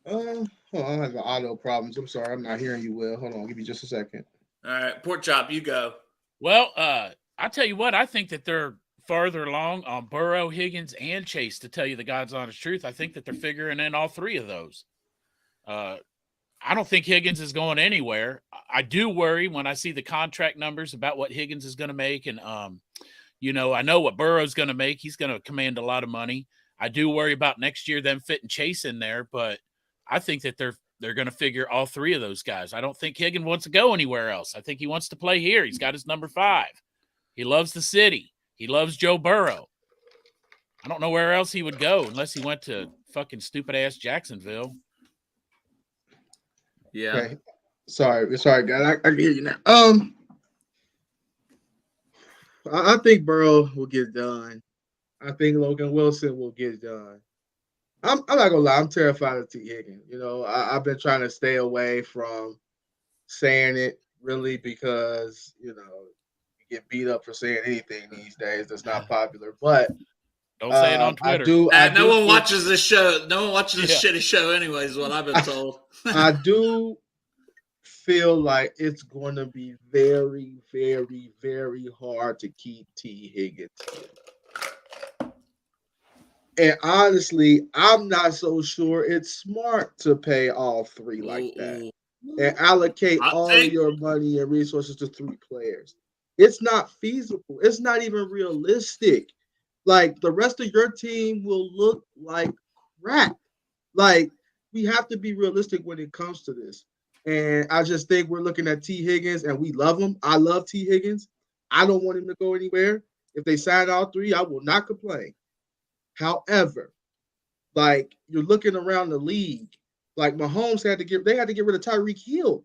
S5: Hold on, I'm having audio problems. I'm sorry, I'm not hearing you well. Hold on, give me just a second.
S2: All right, Pork Chop, you go.
S3: Well, I tell you what, I think that they're farther along on Burrow, Higgins, and Chase, to tell you the God's honest truth. I think that they're figuring in all 3 of those. I don't think Higgins is going anywhere. I do worry when I see the contract numbers about what Higgins is going to make. And, I know what Burrow's going to make. He's going to command a lot of money. I do worry about next year them fitting Chase in there, but I think that they're going to figure all 3 of those guys. I don't think Higgins wants to go anywhere else. I think he wants to play here. He's got his number 5. He loves the city. He loves Joe Burrow. I don't know where else he would go unless he went to fucking stupid-ass Jacksonville.
S2: Yeah.
S5: Okay. Sorry, guys. I can hear you now. I think Burrow will get done. I think Logan Wilson will get done. I'm not gonna lie, I'm terrified of T. Higgins. I've been trying to stay away from saying it really because you get beat up for saying anything these days that's not popular. But
S3: don't say it on Twitter.
S2: No one watches this show. No one watches this shitty show anyway, is what I've been told.
S5: I do feel like it's going to be very, very, very hard to keep T. Higgins. And honestly, I'm not so sure it's smart to pay all 3 like that and allocate all your money and resources to 3 players. It's not feasible. It's not even realistic. Like, the rest of your team will look like crap. Like, we have to be realistic when it comes to this. And I just think we're looking at T. Higgins, and we love him. I love T. Higgins. I don't want him to go anywhere. If they sign all 3, I will not complain. However, like, you're looking around the league, like Mahomes had to get rid of Tyreek Hill.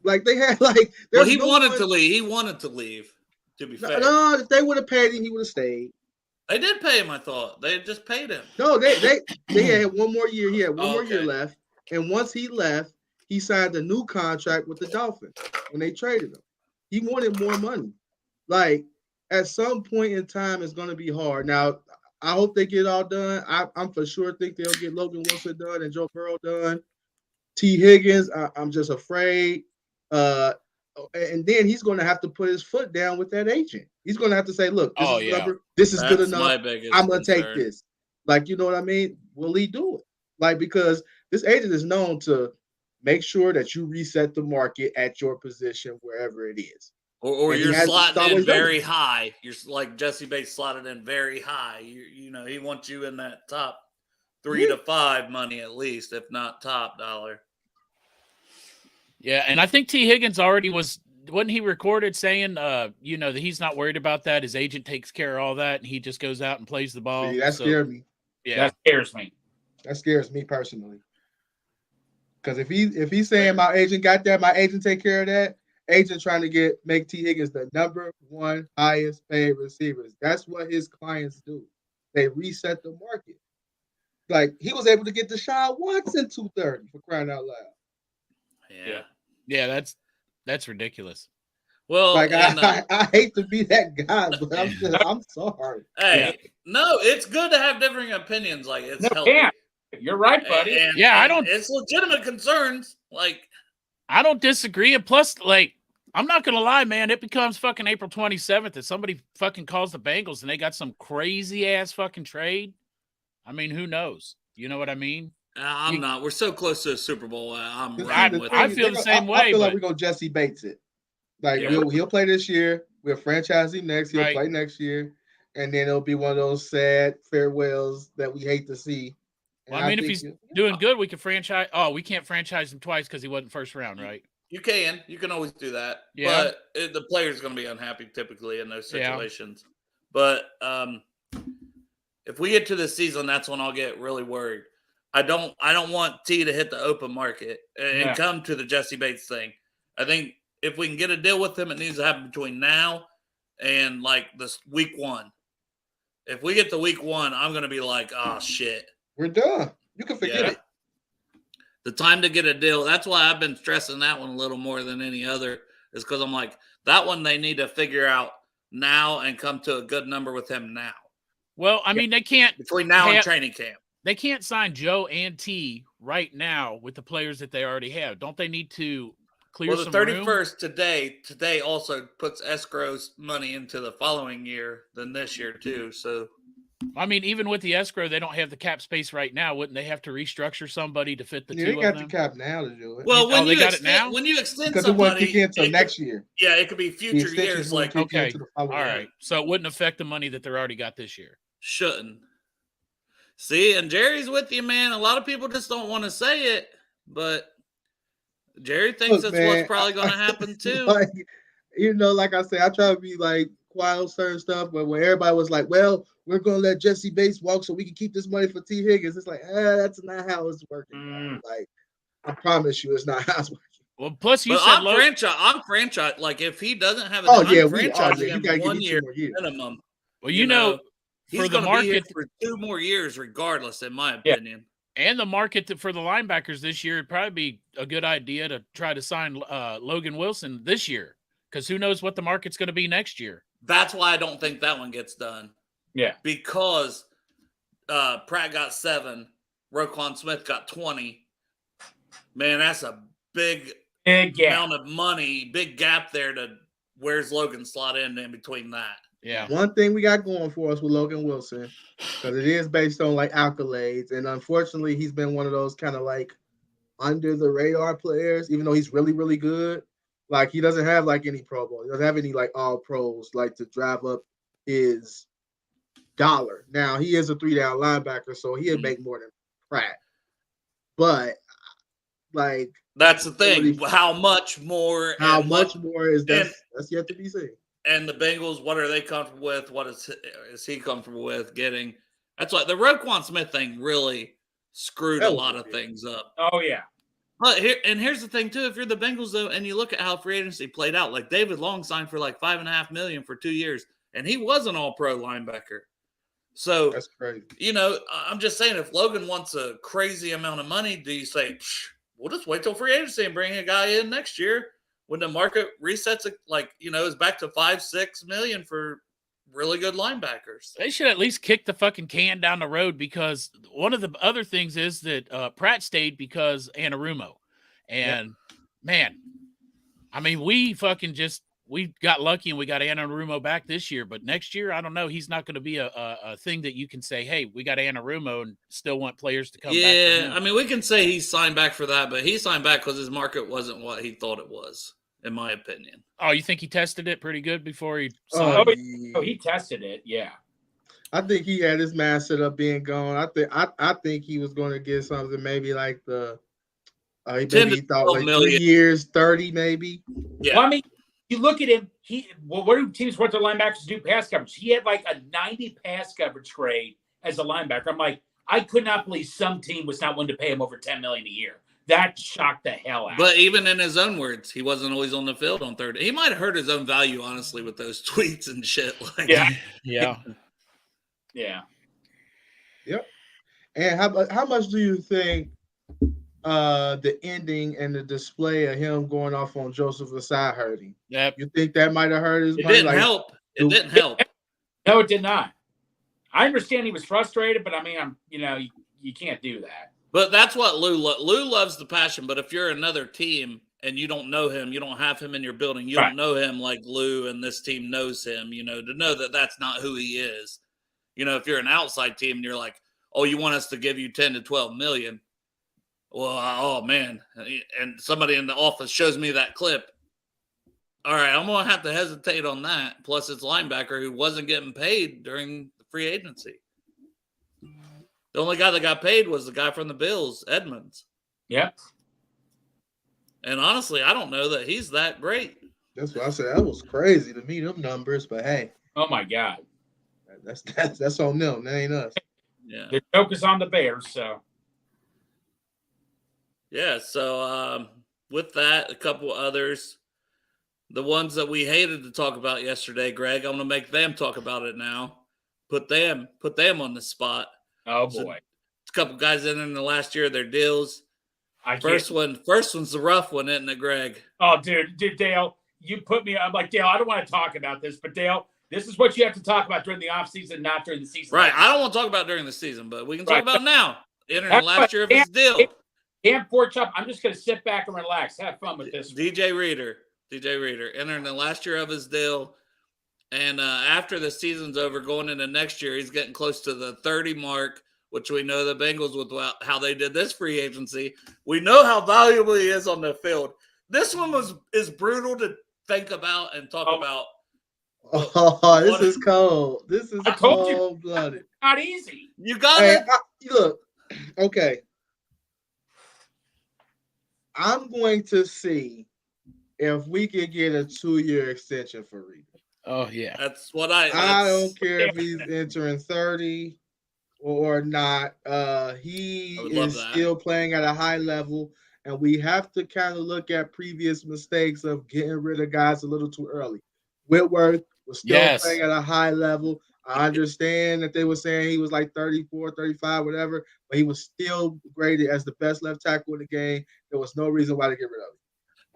S5: Like, they had
S2: he wanted to leave. He wanted to leave. To be fair,
S5: no, if they would have paid him, he would have stayed.
S2: They did pay him. I thought they just paid him.
S5: No, they had one more year. He had one more year left, and once he left, he signed a new contract with the Dolphins when they traded him. He wanted more money. Like, at some point in time, it's going to be hard. Now, I hope they get it all done. I'm for sure think they'll get Logan Wilson done and Joe Burrow done. T. Higgins, I'm just afraid. And then he's going to have to put his foot down with that agent. He's going to have to say, look, this is good enough. I'm going to take this. Like, you know what I mean? Will he do it? Like, because this agent is known to make sure that you reset the market at your position wherever it is.
S2: Or you're slotting in very high. You're like Jesse Bates slotted in very high. He wants you in that top 3 to 5 money at least, if not top dollar.
S3: Yeah, and I think T. Higgins already wasn't he recorded saying, that he's not worried about that. His agent takes care of all that, and he just goes out and plays the ball.
S5: See, that scares me.
S3: Yeah,
S4: that scares me.
S5: That scares me personally. Because if he's saying my agent got that, my agent take care of that, agent trying to make T. Higgins the number 1 highest paid receivers. That's what his clients do. They reset the market. Like, he was able to get Deshaun Watson 230 for crying out loud.
S3: Yeah, that's ridiculous.
S2: Well,
S5: like, I hate to be that guy, but I'm sorry.
S2: Hey, no, it's good to have differing opinions. Like, it's healthy.
S4: Yeah, you're right, buddy.
S2: It's legitimate concerns. Like,
S3: I don't disagree. And plus, like, I'm not gonna lie, man. It becomes fucking April 27th that somebody fucking calls the Bengals and they got some crazy ass fucking trade. I mean, who knows? You know what I mean?
S2: I'm not. We're so close to a Super Bowl. I
S3: feel the same way.
S5: I feel like we're gonna Jesse Bates it. Like, he'll play this year. We'll franchise him next. He'll play next year, and then it'll be one of those sad farewells that we hate to see.
S3: Well, I mean, if he's doing good, we can franchise. Oh, we can't franchise him twice because he wasn't first round, right?
S2: You can. You can always do that. Yeah. But the player's going to be unhappy typically in those situations. Yeah. But if we get to the season, that's when I'll get really worried. I don't want T to hit the open market and come to the Jesse Bates thing. I think if we can get a deal with him, it needs to happen between now and like this week 1. If we get to week 1, I'm going to be like, oh shit.
S5: We're done. You can forget it.
S2: The time to get a deal. That's why I've been stressing that one a little more than any other, is because I'm like, that one they need to figure out now and come to a good number with him now.
S3: Well, I mean, they can't
S2: between now and training camp.
S3: They can't sign Joe and T right now with the players that they already have. Don't they need to clear some room?
S2: Well, the 31st today also puts escrow's money into the following year than this year too. So,
S3: I mean, even with the escrow, they don't have the cap space right now. Wouldn't they have to restructure somebody to fit the two
S5: they
S3: of
S5: got
S3: them?
S5: the cap now to do it.
S2: Well, when
S3: they
S2: you
S3: got it now,
S2: when you extend
S5: because
S2: somebody,
S5: it won't kick in until next year.
S2: Yeah, it could be future years. Like
S3: okay, all right. So it wouldn't affect the money that they're already got this year.
S2: Shouldn't. See, and Jerry's with you, man. A lot of people just don't want to say it, but Jerry thinks that's what's probably going to happen too.
S5: Like, like I say, I try to be like quiet on certain stuff, but when everybody was like, "Well, we're going to let Jesse Bates walk so we can keep this money for T. Higgins," it's like, that's not how it's working. Like, I promise you, it's not how it's working.
S3: Well, plus you said
S2: I'm franchise. Like, if he doesn't have I'm franchising him 1 year minimum.
S3: Well, you know
S2: he's going to be here for 2 more years, regardless, in my opinion.
S3: And the market for the linebackers this year, it'd probably be a good idea to try to sign Logan Wilson this year, because who knows what the market's going to be next year.
S2: That's why I don't think that one gets done.
S4: Yeah.
S2: Because Pratt got 7, Roquan Smith got 20. Man, that's a big amount of money, big gap there to where's Logan slot in between that.
S3: Yeah.
S5: One thing we got going for us with Logan Wilson, because it is based on like accolades, and unfortunately, he's been one of those kind of like under the radar players, even though he's really, really good. Like, he doesn't have like any Pro Bowl. He doesn't have any like all pros like to drive up his dollar. Now, he is a 3-down linebacker, so he'll make more than Pratt. But like,
S2: that's the thing. How much more?
S5: How much more is that? That's yet to be seen.
S2: And the Bengals, what are they comfortable with? What is he comfortable with getting? That's why the Roquan Smith thing really screwed a lot of things up.
S4: Oh, yeah.
S2: But here's the thing, too. If you're the Bengals, though, and you look at how free agency played out, like David Long signed for like $5.5 million for 2 years, and he was an all-pro linebacker. So,
S5: that's crazy.
S2: I'm just saying, if Logan wants a crazy amount of money, do you say, we'll just wait till free agency and bring a guy in next year? When the market resets, is back to $5-6 million for really good linebackers.
S3: They should at least kick the fucking can down the road, because one of the other things is that Pratt stayed because Anarumo. And man, I mean, we got lucky and we got Anarumo back this year, but next year, I don't know. He's not going to be a thing that you can say, hey, we got Anarumo and still want players to come back.
S2: Yeah, I mean, we can say he signed back for that, but he signed back because his market wasn't what he thought it was, in my opinion.
S3: Oh, you think he tested it pretty good before he signed?
S4: Oh, he tested it, yeah.
S5: I think he had his mind set up being gone. I think he was going to get something maybe like he thought like 3 years, 30 maybe.
S2: Yeah.
S4: Well, I mean, you look at him. What do teams want their linebackers to do pass coverage? He had like a 90 pass coverage grade as a linebacker. I'm like, I could not believe some team was not willing to pay him over $10 million a year. That shocked the hell out.
S2: But even in his own words, he wasn't always on the field on third. He might have hurt his own value, honestly, with those tweets and shit.
S3: Yeah.
S5: Yep. And how much do you think the ending and the display of him going off on Joseph Asai hurt him?
S3: Yep.
S5: You think that might have hurt his
S2: It
S5: money?
S2: didn't help. It didn't help.
S4: No, it did not. I understand he was frustrated, but I mean, you can't do that.
S2: But that's what Lou loves the passion. But if you're another team and you don't know him, you don't have him in your building, you don't know him like Lou and this team knows him, to know that that's not who he is. If you're an outside team and you're like, oh, you want us to give you 10 to 12 million. Well, oh man. And somebody in the office shows me that clip. All right, I'm going to have to hesitate on that. Plus, it's linebacker who wasn't getting paid during the free agency. The only guy that got paid was the guy from the Bills, Edmonds.
S4: Yep.
S5: And
S2: honestly, I don't know that he's that great.
S5: That's what I said. That was crazy to me, them numbers. But hey.
S4: Oh, my God.
S5: That's on them. That ain't us.
S2: Yeah.
S4: The joke is on the Bears, so.
S2: Yeah, so with that, a couple others. The ones that we hated to talk about yesterday, Greg, I'm going to make them talk about it now. Put them on the spot.
S4: Oh, boy.
S2: So, a couple guys in the last year of their deals. First one's the rough one, isn't it, Greg?
S4: Oh, dude, Dale, you put me. I'm like, Dale, I don't want to talk about this, but Dale, this is what you have to talk about during the offseason, not during the season.
S2: Right. I don't want to talk about during the season, but we can talk about now. Entering the last year of his deal.
S4: Camp Pork Chop, I'm just going to sit back and relax. Have fun with this.
S2: DJ Reader, entering the last year of his deal. And after the season's over, going into next year, he's getting close to the 30 mark, which we know the Bengals, with how they did this free agency, we know how valuable he is on the field. This one is brutal to think about and talk about.
S5: Oh, this is cold. This is cold-blooded.
S4: Not easy.
S2: You got it.
S5: Look, okay. I'm going to see if we can get a 2-year extension for Reader.
S3: Oh, yeah.
S2: That's what
S5: I don't care if he's entering 30 or not. He is still playing at a high level, and we have to kind of look at previous mistakes of getting rid of guys a little too early. Whitworth was still playing at a high level. I understand that they were saying he was like 34, 35, whatever, but he was still graded as the best left tackle in the game. There was no reason why to get rid of him.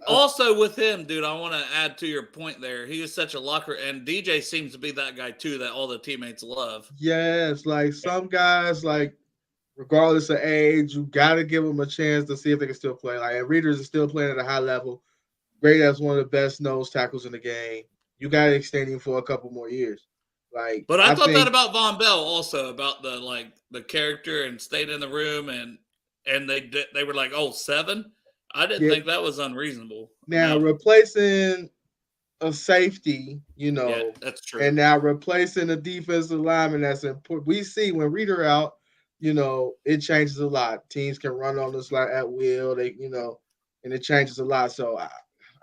S2: Also with him, dude, I want to add to your point there. He is such a locker, and DJ seems to be that guy too that all the teammates love.
S5: Yes, like some guys, like regardless of age, you got to give them a chance to see if they can still play. Like, and Readers is still playing at a high level. Great as one of the best nose tackles in the game. You got to extend him for a couple more years. Like,
S2: but I thought that about Von Bell also, about the character and staying in the room, and they were like, 7. I didn't think that was unreasonable.
S5: Now replacing a safety,
S2: that's true.
S5: And now replacing a defensive lineman, that's important. We see when Reader out, it changes a lot. Teams can run on this at will. They, and it changes a lot. So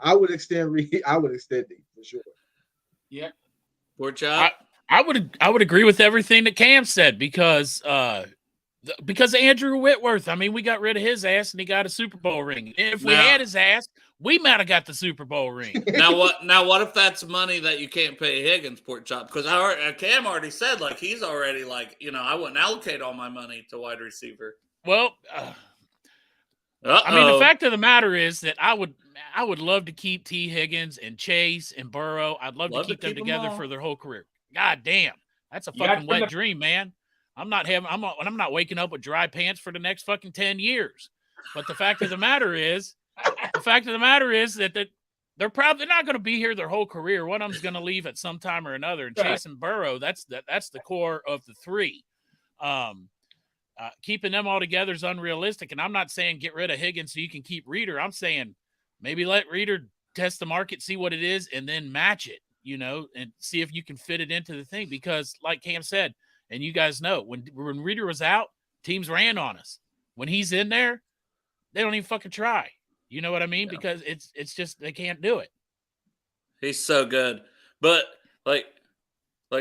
S5: I would extend Reed. I would extend it for sure.
S4: Yeah.
S2: Poor child.
S3: I would agree with everything that Cam said because Andrew Whitworth. I mean, we got rid of his ass and he got a Super Bowl ring. If we had his ass, we might have got the Super Bowl ring.
S2: Now what if that's money that you can't pay Higgins, Pork Chop? Because Cam already said he's already I wouldn't allocate all my money to wide receiver.
S3: Well, I mean, the fact of the matter is that I would love to keep T. Higgins and Chase and Burrow. I'd love to keep them together for their whole career. God damn, that's a fucking wet dream, man. I'm not waking up with dry pants for the next fucking 10 years. But the fact of the matter is that they're probably not going to be here their whole career. One of them's going to leave at some time or another. And Chase and Burrow, that's the core of the three. Keeping them all together is unrealistic. And I'm not saying get rid of Higgins so you can keep Reader. I'm saying maybe let Reader test the market, see what it is, and then match it, and see if you can fit it into the thing. Because like Cam said, and you guys know, when Reader was out, teams ran on us. When he's in there, they don't even fucking try. You know what I mean? Yeah. Because it's just they can't do it.
S2: He's so good. But like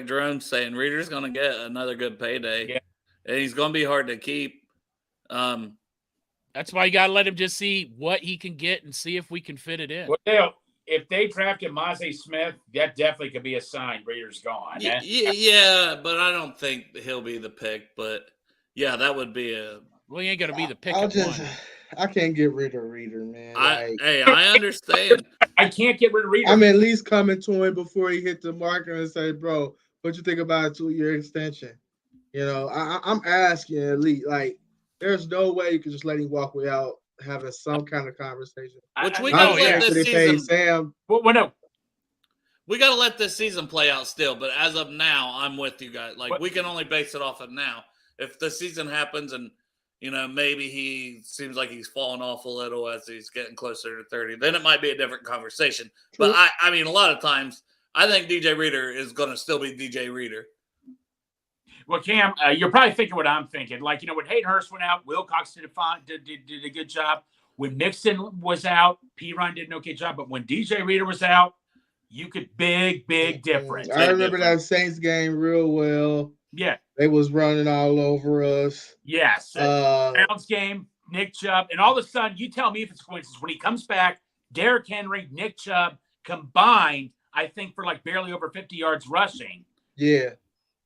S2: Jerome's saying, Reader's gonna get another good payday. Yeah. And he's gonna be hard to keep.
S3: That's why you gotta let him just see what he can get and see if we can fit it in.
S4: Well, if they drafted Mazi Smith, that definitely could be a sign Reader's gone.
S2: Yeah, but I don't think he'll be the pick. But yeah, that would be
S3: well, he ain't gonna be the pick.
S5: I can't get rid of Reader, man.
S2: I understand.
S4: I can't get rid of Reader.
S5: I'm at least coming to him before he hit the marker and say, bro, what you think about a 2-year extension? I'm asking at least, there's no way you can just let him walk without having some kind of conversation.
S2: Which we gotta let this season.
S4: No.
S2: We gotta let this season play out still. But as of now, I'm with you guys. We can only base it off of now. If the season happens and maybe he seems like he's falling off a little as he's getting closer to 30, then it might be a different conversation. But I mean, a lot of times, I think DJ Reader is going to still be DJ Reader.
S4: Well, Cam, you're probably thinking what I'm thinking. when Hayden Hurst went out, Wilcox did a good job. When Mixon was out, P-Run did an okay job. But when DJ Reader was out, you could big difference.
S5: I remember that Saints game real well.
S4: Yeah.
S5: They was running all over us.
S4: Yes. Browns game, Nick Chubb. And all of a sudden, you tell me if it's coincidence. When he comes back, Derrick Henry, Nick Chubb combined, I think, for barely over 50 yards rushing.
S5: Yeah.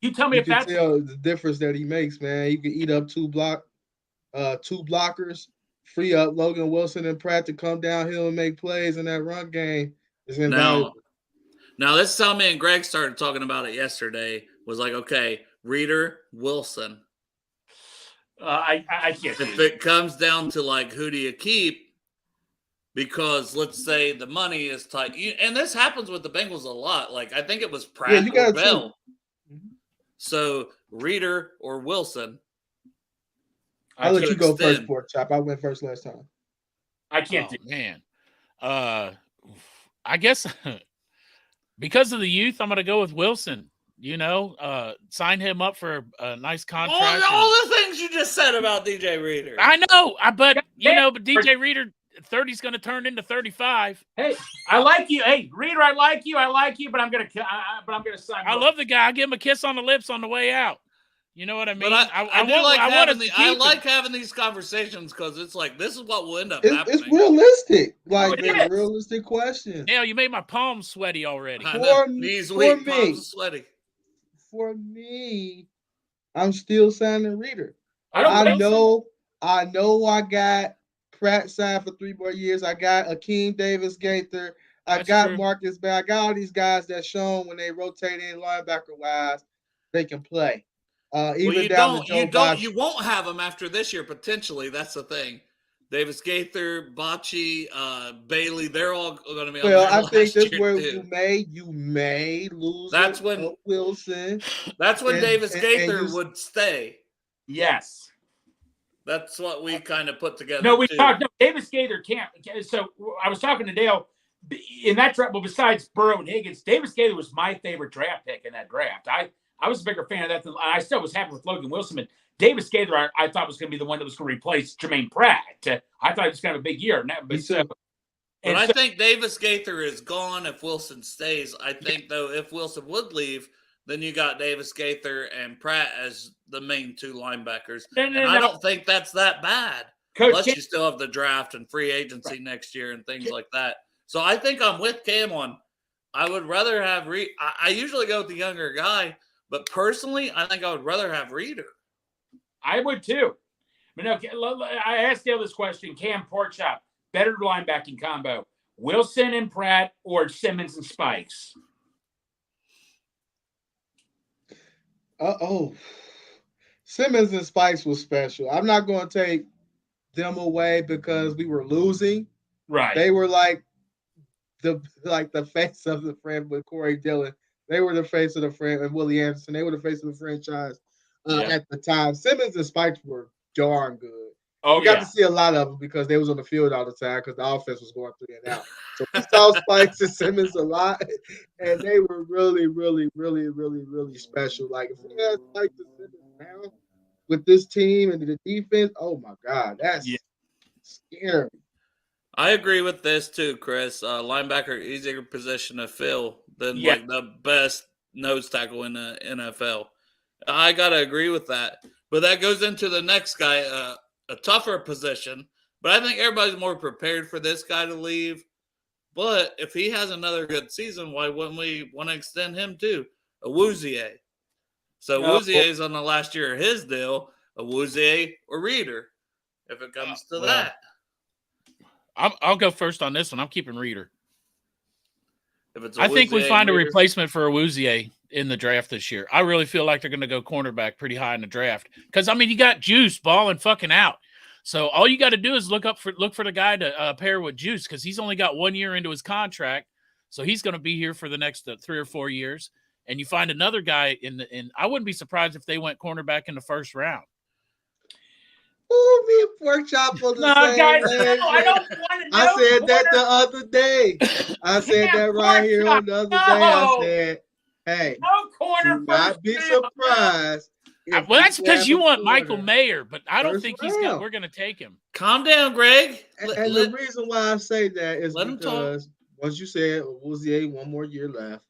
S4: You tell me if that's
S5: tell the difference that he makes, man. You can eat up two blockers free up Logan Wilson and Pratt to come downhill and make plays in that run game is invaluable.
S2: Now this is how me and Greg started talking about it yesterday. Was like, okay, Reader, Wilson.
S4: I can't.
S2: If it comes down to like who do you keep, because let's say the money is tight, and this happens with the Bengals a lot. Like I think it was Pratt or Bell. So Reader or Wilson.
S5: I'll let you go first, Pork Chop. I went first last time.
S4: I can't do
S3: man. I guess because of the youth, I'm going to go with Wilson. You know, sign him up for a nice contract.
S2: All the things you just said about DJ Reader.
S3: I know, but DJ Reader 30 is going to turn into 35.
S4: Hey, I like you. Hey, Reader, I like you, but I'm gonna sign.
S3: I love the guy. I give him a kiss on the lips on the way out. You know what I mean?
S2: But I like having these conversations because it's like this is what will end up happening.
S5: It's realistic, like they're realistic questions.
S3: Hell, you made my palms sweaty already.
S2: Knees weak, palms sweaty.
S5: For me, I'm still signing Reader.
S3: I
S5: know I got Pratt signed for 3 more years. I got Akeem Davis Gaither. I got Marcus Bell. I got all these guys that shown when they rotate in linebacker wise, they can play. You
S2: won't have them after this year potentially. That's the thing. Davis Gaither, Bocce, Bailey, they're all going to be.
S5: Well, I think that's where you may lose.
S2: That's when
S5: Wilson.
S2: That's when Davis Gaither would stay.
S4: Yes,
S2: that's what we kind of put together.
S4: No, we talked. No, Davis Gaither can't. So I was talking to Dale in that draft. Well, besides Burrow and Higgins, Davis Gaither was my favorite draft pick in that draft. I was a bigger fan of that than I still was happy with Logan Wilson. But Davis Gaither, I thought was going to be the one that was going to replace Jermaine Pratt. I thought he was going to have a big year.
S2: But I think Davis Gaither is gone if Wilson stays. I think, though, if Wilson would leave, then you got Davis Gaither and Pratt as the main 2 linebackers. I don't think that's that bad. Unless you still have the draft and free agency next year and things like that. So I think I'm with Cam on. I would rather have I usually go with the younger guy, but personally, I think I would rather have Reader.
S4: I would too. But no, I asked Dale this question: Cam, Porkchop, better linebacking combo, Wilson and Pratt or Simmons and Spikes?
S5: Simmons and Spikes was special. I'm not going to take them away because we were losing.
S4: Right.
S5: They were like the face of the friend with Corey Dillon. They were the face of the friend and Willie Anderson. They were the face of the franchise at the time. Simmons and Spikes were darn good. We got to see a lot of them because they was on the field all the time because the offense was going 3 and out. So we saw Spikes and Simmons a lot, and they were really, really, really, really, really special. Like if we had Spikes and Simmons now with this team and the defense, oh my God, that's scary.
S2: I agree with this too, Chris. Linebacker, easier position to fill than like the best nose tackle in the NFL. I got to agree with that. But that goes into the next guy, a tougher position. But I think everybody's more prepared for this guy to leave. But if he has another good season, why wouldn't we want to extend him too? Awuzie. So Awuzie is on the last year of his deal. Awuzie or Reader, if it comes to that.
S3: I'll go first on this one. I'm keeping Reader.
S2: I
S3: think we find a replacement for Awuzie in the draft this year. I really feel like they're going to go cornerback pretty high in the draft because you got Juice balling fucking out. So all you got to do is look for the guy to pair with Juice because he's only got 1 year into his contract, so he's going to be here for the next 3 or 4 years. And you find another guy I wouldn't be surprised if they went cornerback in the first round.
S5: Oh, me and Pork Chop on the same
S4: guys,
S5: page,
S4: I don't want to know.
S5: I said that the other day. I said that right here on the other day. I said, hey,
S4: no corner
S5: do not be surprised.
S3: Well, that's because you want Michael Mayer, but I don't think we're going to take him.
S2: Calm down, Greg.
S5: And the reason why I say that is because once you said Awuzie 1 more year left,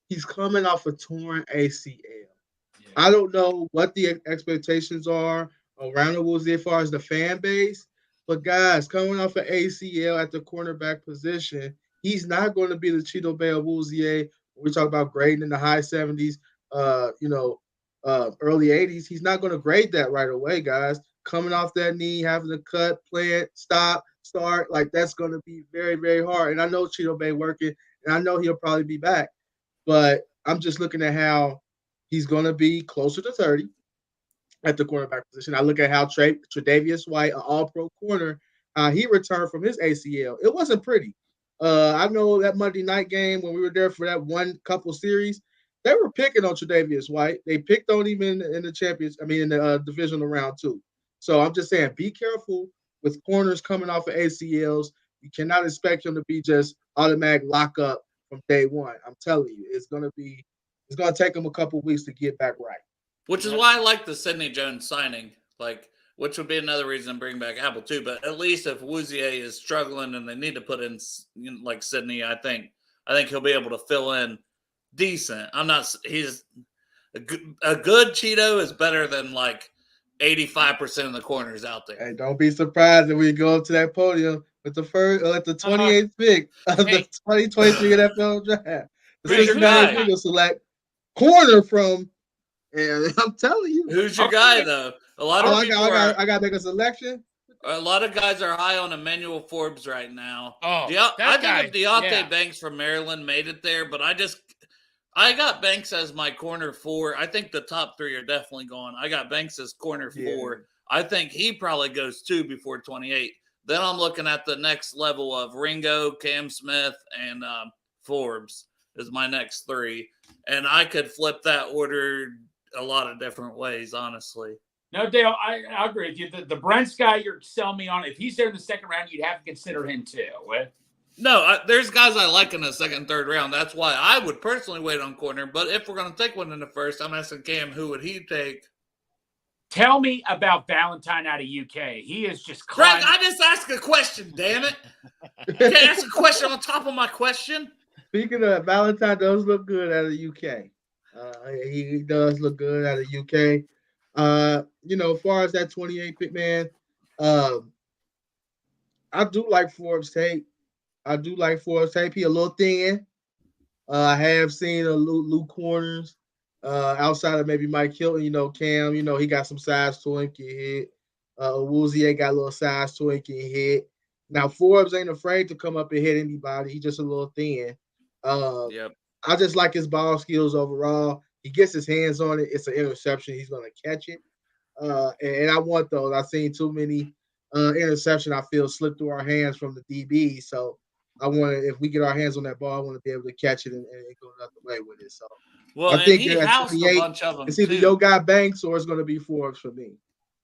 S5: he's coming off a torn ACL. Yeah. I don't know what the expectations are around Awuzie as far as the fan base, but guys, coming off an ACL at the cornerback position, he's not going to be the Cheeto Bay Awuzie. We talk about grading in the high 70s, early 80s. He's not going to grade that right away, guys. coming off that knee, having to cut, plant, stop, start. Like that's going to be very, very hard. And I know Cheeto Bay working, and I know he'll probably be back. But I'm just looking at how he's going to be closer to 30 at the cornerback position. I look at how Tre'Davious White, an all-pro corner, he returned from his ACL. It wasn't pretty. I know that Monday night game when we were there for that one couple series, they were picking on Tre'Davious White. They picked on him in the champions. I mean, in the divisional round too. So I'm just saying, be careful with corners coming off of ACLs. You cannot expect him to be just automatic lockup from day one. I'm telling you, it's gonna take him a couple weeks to get back right.
S2: Which is why I like the Sidney Jones signing, which would be another reason to bring back Apple too. But at least if Wouzier is struggling and they need to put in like Sidney, I think he'll be able to fill in decent. He's a good Cheeto is better than like 85% of the corners out there.
S5: Hey, don't be surprised if we go up to that podium with the 28th pick of the 2023 NFL draft. The Cincinnati Bengals select corner from. And I'm telling you,
S2: who's your guy though? A lot of people
S5: I got to make a selection.
S2: A lot of guys are high on Emmanuel Forbes right now.
S3: Oh,
S2: I think if Deontay Banks from Maryland made it there, but I got Banks as my corner 4. I think the top 3 are definitely gone. I got Banks as corner 4. I think he probably goes 2 before 28. Then I'm looking at the next level of Ringo, Cam Smith, and Forbes is my next 3. And I could flip that order a lot of different ways, honestly.
S4: No, Dale, I agree with you. The Brents guy you're selling me on, if he's there in the second round, you'd have to consider him too.
S2: No, there's guys I like in the second, third round. That's why I would personally wait on corner. But if we're going to take one in the first, I'm asking Cam, who would he take?
S4: Tell me about Valentine out of UK. He is just
S2: Greg, I just asked a question, damn it. You can't ask a question on top of my question.
S5: Speaking of, Valentine does look good out of the UK. He does look good out of the UK. As far as that 28 pick, man, I do like Forbes tape. He a little thin. I have seen a Luke Corners outside of maybe Mike Hilton. Cam, he got some size to him, can hit. Wouzier got a little size to him, can hit. Now, Forbes ain't afraid to come up and hit anybody. He's just a little thin.
S2: Yep.
S5: I just like his ball skills overall. He gets his hands on it. It's an interception. He's going to catch it. And I want those. I've seen too many interception, I feel, slip through our hands from the DB. So I want to, if we get our hands on that ball, I want to be able to catch it and go another way with it. So
S2: I think he housed a bunch of them.
S5: It's either your guy Banks or it's going to be Forbes for me.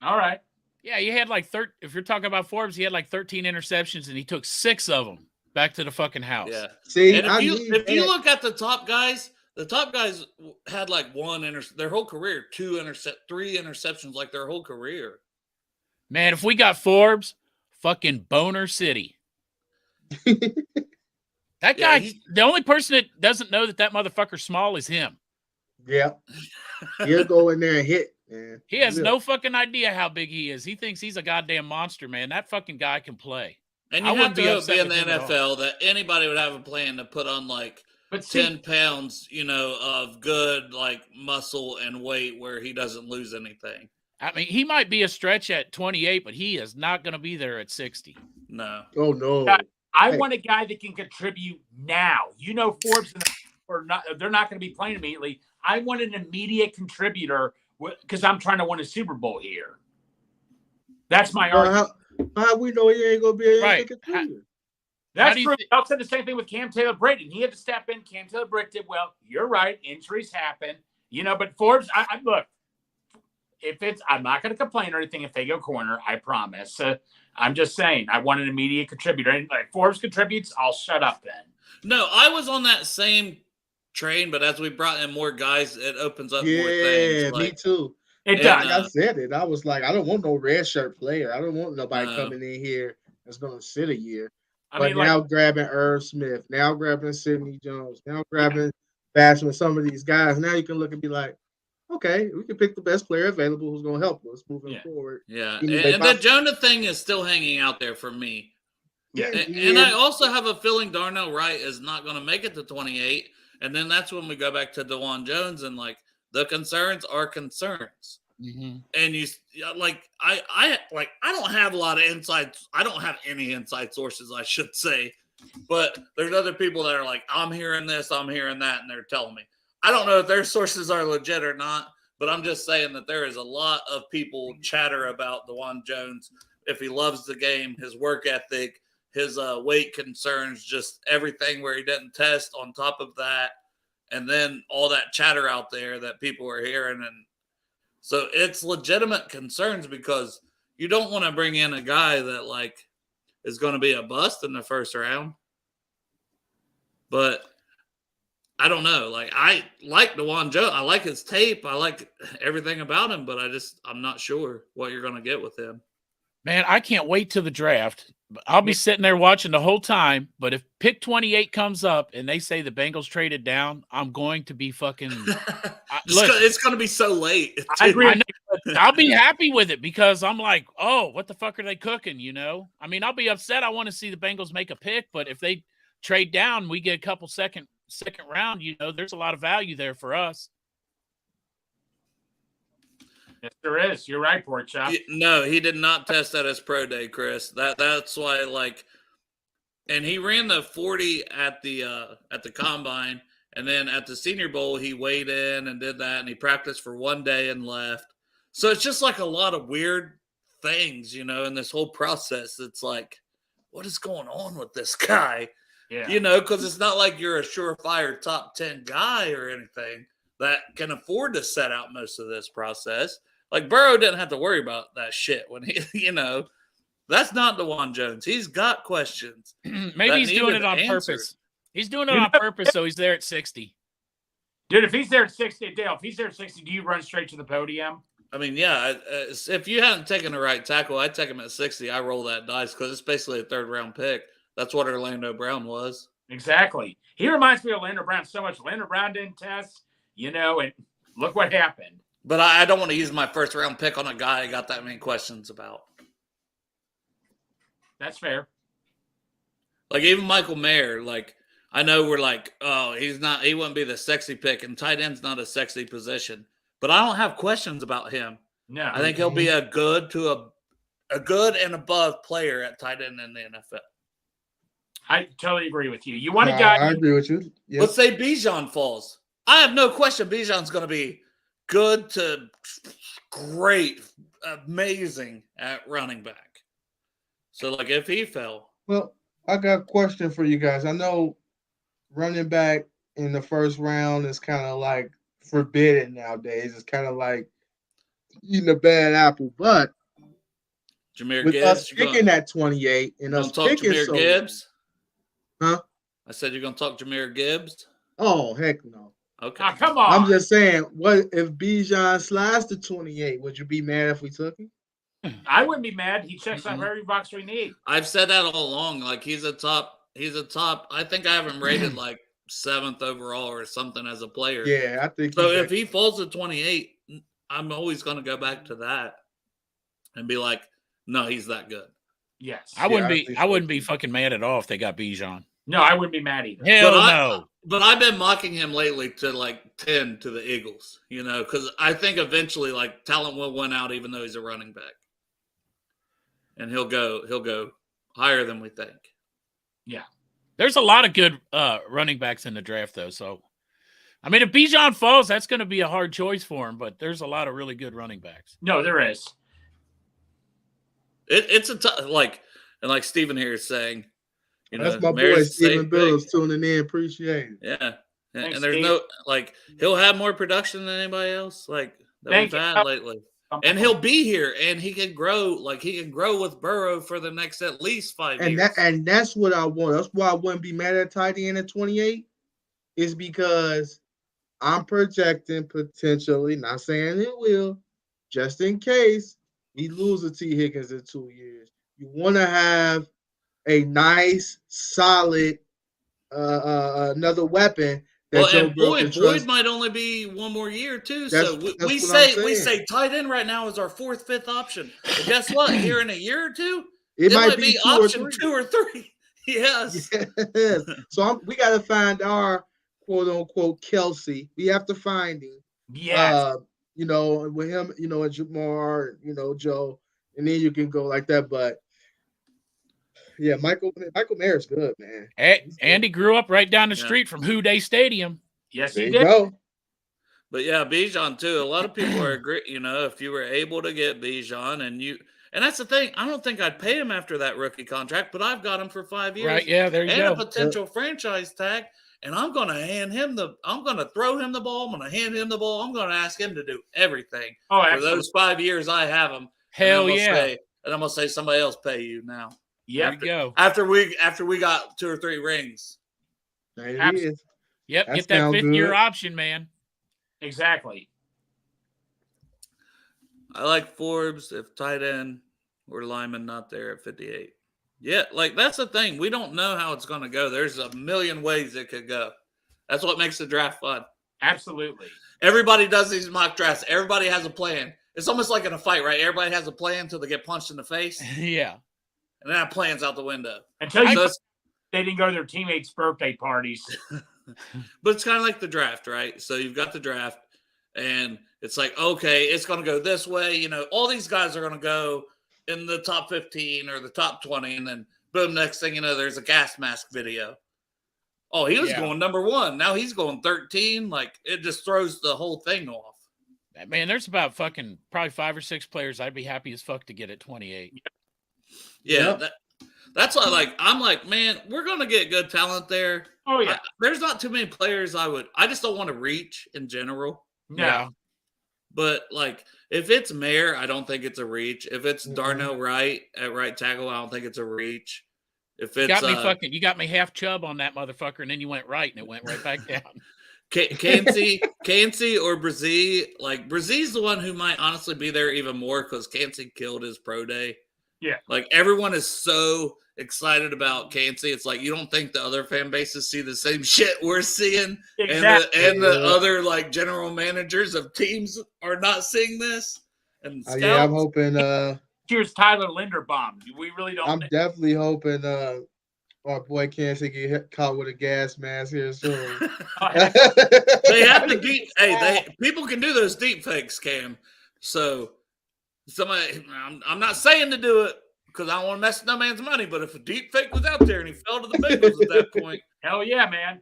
S4: All right.
S3: Yeah, you had like if you're talking about Forbes, he had like 13 interceptions and he took 6 of them back to the fucking house.
S2: Yeah.
S5: See,
S2: and if you look at the top guys had like their whole career, 3 interceptions like their whole career.
S3: Man, if we got Forbes, fucking Boner City. That guy, the only person that doesn't know that motherfucker's small is him.
S5: Yeah. He'll go in there and hit, man.
S3: He has no fucking idea how big he is. He thinks he's a goddamn monster, man. That fucking guy can play.
S2: And you have to be in the NFL that anybody would have a plan to put on like 10 pounds, of good like muscle and weight where he doesn't lose anything.
S3: I mean, he might be a stretch at 28, but he is not going to be there at 60.
S2: No.
S5: Oh, no.
S4: I want a guy that can contribute now. Forbes they're not going to be playing immediately. I want an immediate contributor because I'm trying to win a Super Bowl here. That's my argument.
S5: How we know he ain't going to be able to contribute?
S4: That's true. I said the same thing with Cam Taylor-Britt. He had to step in. Cam Taylor-Britt did well. You're right. Injuries happen. But Forbes, I look, I'm not going to complain or anything if they go corner. I promise. I'm just saying I want an immediate contributor. And like Forbes contributes, I'll shut up then.
S2: No, I was on that same train, but as we brought in more guys, it opens up more things.
S5: Yeah, me too.
S4: It does.
S5: Like I said it. I was like, I don't want no red shirt player. I don't want nobody coming in here that's going to sit a year. Now grabbing Irv Smith, now grabbing Sidney Jones, now grabbing Basham, some of these guys. Now you can look and be like, okay, we can pick the best player available who's going to help us moving forward.
S2: Yeah, and the Jonah thing is still hanging out there for me.
S5: Yeah.
S2: And I also have a feeling Darnell Wright is not going to make it to 28. And then that's when we go back to DeJuan Jones and like the concerns are concerns. And you like I don't have a lot of insights. I don't have any inside sources, I should say. But there's other people that are like, I'm hearing this, I'm hearing that, and they're telling me. I don't know if their sources are legit or not, but I'm just saying that there is a lot of people chatter about DeJuan Jones. If he loves the game, his work ethic, his weight concerns, just everything where he didn't test on top of that. And then all that chatter out there that people are hearing. And so it's legitimate concerns because you don't want to bring in a guy that like is going to be a bust in the first round. But I don't know. Like I like DeJuan Jones. I like his tape. I like everything about him, but I'm not sure what you're going to get with him.
S3: Man, I can't wait till the draft. I'll be sitting there watching the whole time. But if pick 28 comes up and they say the Bengals traded down, I'm going to be fucking.
S2: It's going to be so late.
S4: I agree.
S3: I'll be happy with it because I'm like, oh, what the fuck are they cooking? You know, I mean, I'll be upset. I want to see the Bengals make a pick, but if they trade down, we get a couple second round. You know, there's a lot of value there for us.
S4: Yes, there is. You're right, Pork Chop.
S2: No, he did not test at his pro day, Chris. That's why, like, and he ran the 40 at the combine, and then at the Senior Bowl he weighed in and did that, and he practiced for one day and left. So it's just like a lot of weird things, you know, in this whole process. It's like, what is going on with this guy?
S4: Yeah.
S2: You know, because it's not like you're a surefire top 10 guy or anything that can afford to set out most of this process. Like Burrow didn't have to worry about that shit when he, you know, that's not DeJuan Jones. He's got questions.
S3: Maybe he's doing it on purpose. He's doing it on purpose, so he's there at 60.
S4: Dude, if he's there at 60, Dale, if he's there at 60, do you run straight to the podium?
S2: I mean, yeah, if you hadn't taken the right tackle, I'd take him at 60. I roll that dice because it's basically a third-round pick. That's what Orlando Brown was.
S4: Exactly. He reminds me of Orlando Brown so much. Orlando Brown didn't test, you know, and look what happened.
S2: But I don't want to use my first-round pick on a guy I got that many questions about.
S4: That's fair.
S2: Like, even Michael Mayer, like, I know we're like, oh, he wouldn't be the sexy pick, and tight end's not a sexy position. But I don't have questions about him.
S4: No.
S2: I think he'll be a good and above player at tight end in the NFL.
S4: I totally agree with you. You want a guy.
S5: I agree with you. Yep.
S2: Let's say Bijan falls. I have no question Bijan's going to be good to great, amazing at running back. So, like, if he fell.
S5: Well, I got a question for you guys. I know running back in the first round is kind of like forbidden nowadays. It's kind of like eating a bad apple. But
S2: Jahmyr
S5: with
S2: Gibbs,
S5: us picking at 28 and us picking
S2: Jahmyr Gibbs?
S5: Huh?
S2: I said you're going to talk Jahmyr Gibbs?
S5: Oh, heck no.
S2: Okay.
S4: Oh, come on.
S5: I'm just saying, what if Bijan slides to 28? Would you be mad if we took him?
S4: I wouldn't be mad. He checks out every box we need.
S2: I've said that all along. Like, he's a top. I think I have him rated like 7th overall or something as a player.
S5: Yeah, I think
S2: so. If he falls to 28, I'm always going to go back to that and be like, no, he's that good.
S4: Yes.
S3: I wouldn't be fucking mad at all if they got Bijan.
S4: No, I wouldn't be mad either.
S3: Hell no.
S2: But I've been mocking him lately to like 10 to the Eagles, you know, because I think eventually like talent will win out even though he's a running back. And he'll go higher than we think.
S4: Yeah.
S3: There's a lot of good running backs in the draft, though. So, I mean, if Bijan falls, that's going to be a hard choice for him, but there's a lot of really good running backs.
S4: No, there is.
S2: It's like Steven here is saying, you know,
S5: that's my boy Stephen Bills tuning in. Appreciate it.
S2: Yeah.
S4: Thanks,
S2: and there's
S4: Steve.
S2: no, like, he'll have more production than anybody else, like, that we've had lately. And he'll be here, and he can grow. Like, he can grow with Burrow for the next at least 5 years.
S5: And that's what I want. That's why I wouldn't be mad at tight end at 28. Is because I'm projecting potentially, not saying it will, just in case we lose a T. Higgins in 2 years. You want to have a nice, solid, another weapon.
S2: And Boyd might only be one more year too. So we say tight end right now is our 4th, 5th option. But guess what? Here in a year or two, it might be option 2 or 3. Yes.
S5: So we got to find our quote unquote Kelsey. We have to find him.
S4: Yes.
S5: with him, and Jamar, Joe, and then you can go like that. But yeah, Michael Mayer's good, man. He's good.
S3: Andy grew up right down the
S2: Yeah.
S3: street from Houday Stadium.
S4: Yes,
S5: There
S4: he
S5: you
S4: did.
S5: go.
S2: But yeah, Bijan too. A lot of people are agree. If you were able to get Bijan and that's the thing. I don't think I'd pay him after that rookie contract, but I've got him for 5 years.
S3: Right? Yeah, there you
S2: and
S3: go.
S2: a potential franchise tag. And I'm going to I'm going to throw him the ball. I'm going to hand him the ball. I'm going to ask him to do everything
S4: Oh,
S2: for
S4: absolutely.
S2: those 5 years I have him.
S3: Hell
S2: and
S3: yeah.
S2: And I'm going to say somebody else pay you now.
S3: There you go.
S2: After we got 2 or 3 rings.
S5: There it
S4: Absolutely.
S5: is.
S3: Yep,
S5: That
S3: get that
S5: sound
S3: 5th-year
S5: good.
S3: option, man.
S4: Exactly.
S2: I like Forbes if tight end or lineman not there at 58. Yeah, that's the thing. We don't know how it's going to go. There's a million ways it could go. That's what makes the draft fun.
S4: Absolutely.
S2: Everybody does these mock drafts. Everybody has a plan. It's almost like in a fight, right? Everybody has a plan until they get punched in the face,
S3: Yeah.
S2: and then that plan's out the window.
S4: Until you
S2: So
S4: they didn't go to their teammates' birthday parties.
S2: but it's kind of like the draft, right? So you've got the draft, and it's like, okay, it's going to go this way. All these guys are going to go in the top 15 or the top 20, and then boom, next thing you know, there's a gas mask video. Oh, he was going number 1. Now he's going 13. It just throws the whole thing off.
S3: Man, there's about fucking probably 5 or 6 players I'd be happy as fuck to get at 28.
S2: Yeah, that's why I'm like, man, we're going to get good talent there.
S4: Oh, yeah.
S2: There's not too many players I just don't want to reach in general.
S4: No.
S3: Yeah.
S2: But if it's Mayer, I don't think it's a reach. If it's
S5: Mhm.
S2: Darnell Wright at right tackle, I don't think it's a reach. If it's
S3: You got me half chub on that motherfucker, and then you went right, and it went right back down.
S2: Cansey or Brzee, Brzee's the one who might honestly be there even more because Cansey killed his pro day.
S4: Yeah.
S2: Everyone is so excited about Cansey. It's like you don't think the other fan bases see the same shit we're seeing,
S4: Exactly.
S2: and the other general managers of teams are not seeing this. And scouts.
S5: Yeah, I'm hoping.
S4: Here's Tyler Linderbaum. We really don't.
S5: I'm definitely hoping. Our boy Kansas get caught with a gas mask here soon.
S2: They have to deep. People can do those deep fakes, Cam. So I'm not saying to do it because I don't want to mess with no man's money. But if a deep fake was out there and he fell to the Bengals at that point,
S4: Hell yeah, man.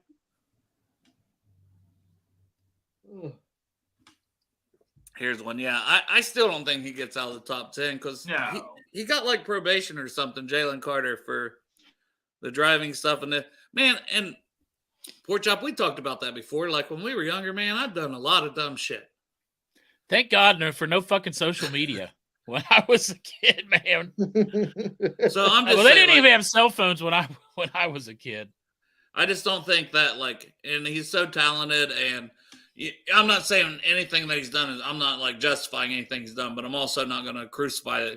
S2: here's one. Yeah, I still don't think he gets out of the top 10 because he got probation or something. Jalen Carter for the driving stuff and Pork Chop, we talked about that before. When we were younger, man, I've done a lot of dumb shit.
S3: Thank God for no fucking social media when I was a kid, man.
S2: So I'm just
S3: they didn't even have cell phones when I was a kid.
S2: I just don't think that and he's so talented, and I'm not saying anything that he's done I'm not justifying anything he's done, but I'm also not going to crucify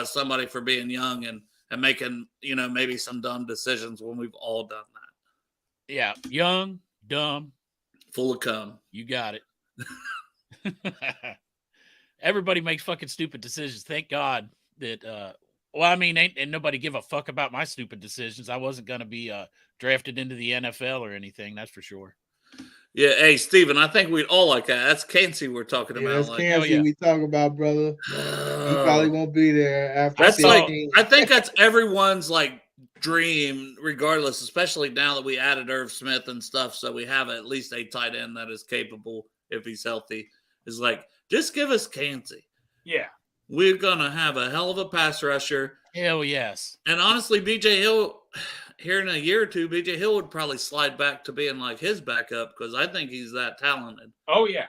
S2: somebody for being young and making maybe some dumb decisions when we've all done that.
S3: Yeah, young, dumb,
S2: full of cum.
S3: You got it. Everybody makes fucking stupid decisions. Thank God that. Ain't nobody give a fuck about my stupid decisions. I wasn't gonna be drafted into the NFL or anything. That's for sure.
S2: Yeah, hey Steven, I think we'd all like that. That's Cansey we're talking about.
S5: That's Cansey we talk about, brother. He probably won't be there after.
S2: That's I think that's everyone's dream, regardless, especially now that we added Irv Smith and stuff, so we have at least a tight end that is capable if he's healthy. Is just give us Cansey.
S4: Yeah.
S2: We're gonna have a hell of a pass rusher.
S3: Hell yes.
S2: And honestly, BJ Hill, here in a year or two, BJ Hill would probably slide back to being his backup because I think he's that talented.
S4: Oh yeah.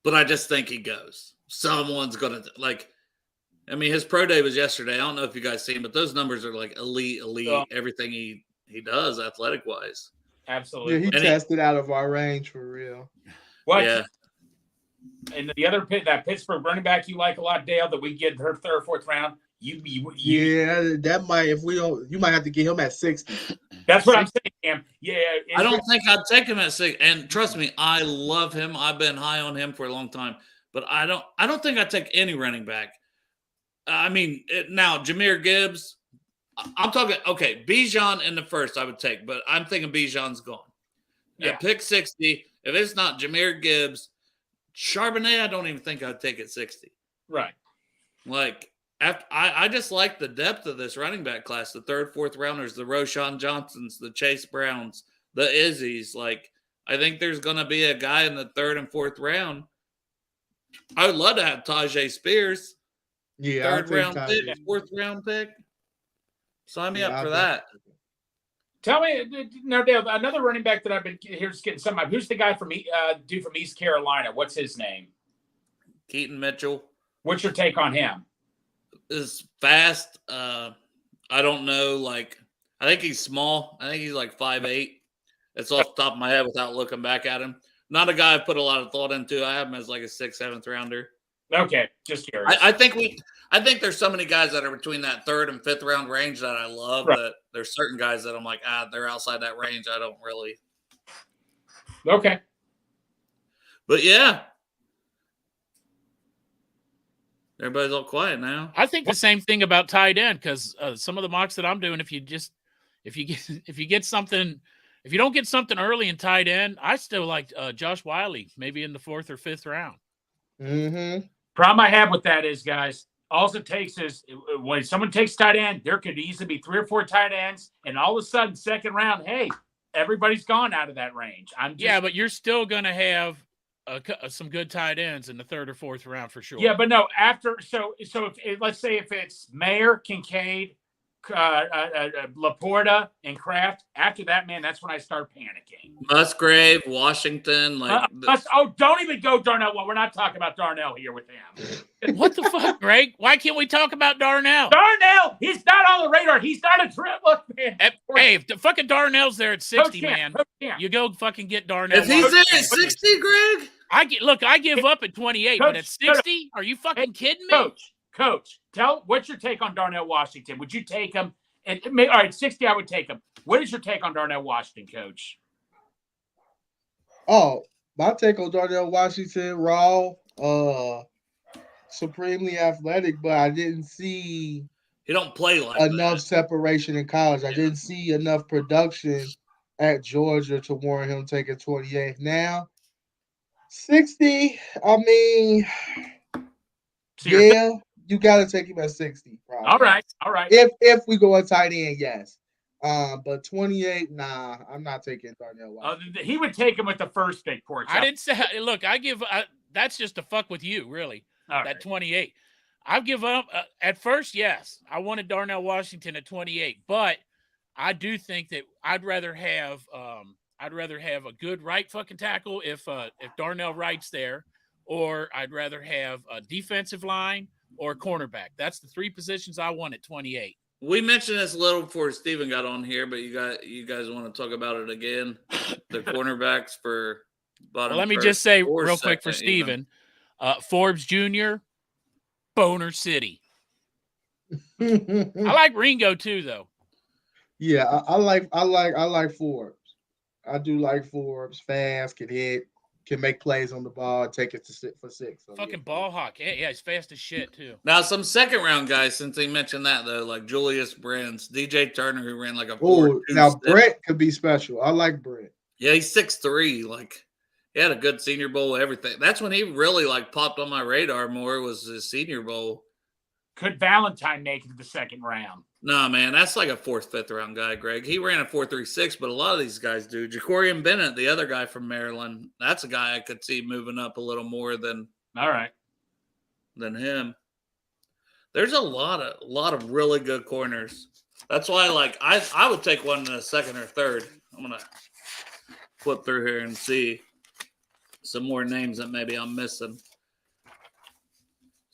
S2: But I just think he goes. Someone's gonna his pro day was yesterday. I don't know if you guys seen, but those numbers are elite. Oh. Everything he does athletic wise.
S4: Absolutely.
S5: Yeah, he tested out of our range for real.
S4: What?
S2: Yeah.
S4: And the other that Pittsburgh running back you like a lot, Dale, that we get her 3rd or 4th round.
S5: Yeah, that might you might have to get him at 60.
S4: That's what I'm saying, Cam. Yeah.
S2: I don't think I'd take him at 6. And trust me, I love him. I've been high on him for a long time. But I don't think I'd take any running back. Now Jahmyr Gibbs. I'm talking Bijan in the 1st I would take, but I'm thinking Bijan's gone.
S4: Yeah.
S2: At pick 60, if it's not Jahmyr Gibbs, Charbonnet, I don't even think I'd take at 60.
S4: Right.
S2: Like, I just like the depth of this running back class. The third, fourth rounders, the Roshan Johnsons, the Chase Browns, the Izzies. Like, I think there's going to be a guy in the third and fourth round. I would love to have Tajay Spears.
S5: Yeah,
S2: Third round pick, fourth round pick. Sign me up for that.
S4: Tell me, no, Dale, another running back that I've been here's getting some. Who's the guy from East Carolina? What's his name?
S2: Keaton Mitchell.
S4: What's your take on him?
S2: Is fast. I don't know. Like, I think he's small. I think he's like 5'8". That's off the top of my head without looking back at him. Not a guy I put a lot of thought into. I have him as like a 6th, 7th rounder.
S4: Okay, just curious.
S2: I think there's so many guys that are between that 3rd and 5th round range that I love.
S4: Right.
S2: That there's certain guys that I'm like, they're outside that range. I don't really.
S4: Okay.
S2: But yeah. Everybody's all quiet now.
S3: I think the same thing about tight end because some of the mocks that I'm doing, if you don't get something early in tight end, I still like Josh Wiley, maybe in the 4th or 5th round.
S5: Mm-hmm.
S4: Problem I have with that is, guys, all it takes is when someone takes tight end, there could easily be 3 or 4 tight ends, and all of a sudden, 2nd round, hey, everybody's gone out of that range.
S3: Yeah, but you're still going to have some good tight ends in the 3rd or 4th round for sure.
S4: Yeah, but no, after so if let's say if it's Mayer, Kincaid, Laporta, and Kraft, after that, man, that's when I start panicking.
S2: Musgrave, Washington,
S4: don't even go Darnell. Well, we're not talking about Darnell here with him.
S3: What the fuck, Greg? Why can't we talk about Darnell?
S4: Darnell, he's not on the radar. He's not a trip. Look, man.
S3: Hey, if the fucking Darnell's there at 60, man, you go fucking get Darnell.
S2: If he's there at 60, Greg?
S3: I give up at 28, but at 60? Are you fucking kidding me?
S4: Coach, what's your take on Darnell Washington? Would you take him? All right, 60, I would take him. What is your take on Darnell Washington, Coach?
S5: Oh, my take on Darnell Washington, raw, supremely athletic, but I didn't see
S2: he don't play like
S5: enough separation in college. I didn't see enough production at Georgia to warrant him taking 28. Now, 60, I mean, you got to take him at 60. Probably.
S4: All right.
S5: If we go a tight end, yes. But 28, nah, I'm not taking Darnell Washington.
S4: He would take him with the first pick, Porch.
S3: I didn't say. Look, that's just to fuck with you, really.
S4: All
S3: that
S4: right.
S3: 28. I give up at first. Yes, I wanted Darnell Washington at 28, but I do think that I'd rather have a good right fucking tackle if Darnell Wright's there, or I'd rather have a defensive line or a cornerback. That's the 3 positions I want at 28.
S2: We mentioned this a little before Steven got on here, but you guys want to talk about it again? The cornerbacks for bottom.
S3: Well, let me just say real quick for Steven, Forbes Jr., Boner City. I like Ringo too, though.
S5: Yeah, I like Forbes. I do like Forbes. Fast, can hit, can make plays on the ball, take it for 6. So,
S3: fucking ball hawk. Yeah, he's fast as shit too.
S2: Now, some 2nd round guys, since he mentioned that though, like Julius Brents, DJ Turner, who ran like a 4.2.
S5: Now Brett could be special. I like Brett.
S2: Yeah, he's 6'3". Like, he had a good Senior Bowl, everything. That's when he really like popped on my radar more, was his Senior Bowl.
S4: Could Valentine make it to the 2nd round?
S2: No, man, that's like a 4th, 5th round guy, Greg. He ran a 4.36, but a lot of these guys do. Jacorian Bennett, the other guy from Maryland, that's a guy I could see moving up a little more than him. There's a lot of really good corners. That's why, like, I would take one in the 2nd or 3rd. I'm gonna flip through here and see some more names that maybe I'm missing.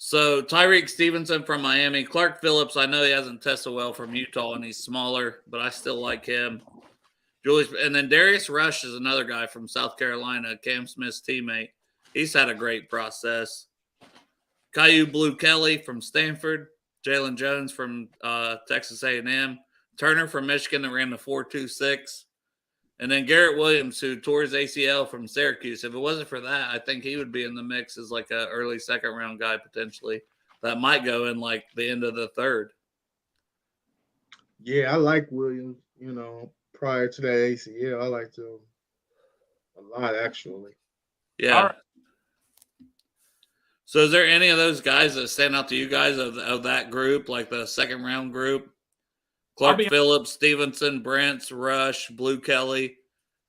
S2: So Tyreek Stevenson from Miami, Clark Phillips. I know he hasn't tested well from Utah and he's smaller, but I still like him. And then Darius Rush is another guy from South Carolina, Cam Smith's teammate. He's had a great process. Caillou Blue Kelly from Stanford, Jalen Jones from Texas A&M, Turner from Michigan that ran the 4.26. And then Garrett Williams, who tore his ACL from Syracuse. If it wasn't for that, I think he would be in the mix as like an early 2nd round guy potentially. That might go in like the end of the 3rd.
S5: Yeah, I like Williams. Prior to that ACL, I liked him a lot actually.
S2: Yeah. So is there any of those guys that stand out to you guys of that group, like the second round group? Clark Phillips, Stevenson, Brents, Rush, Blue Kelly,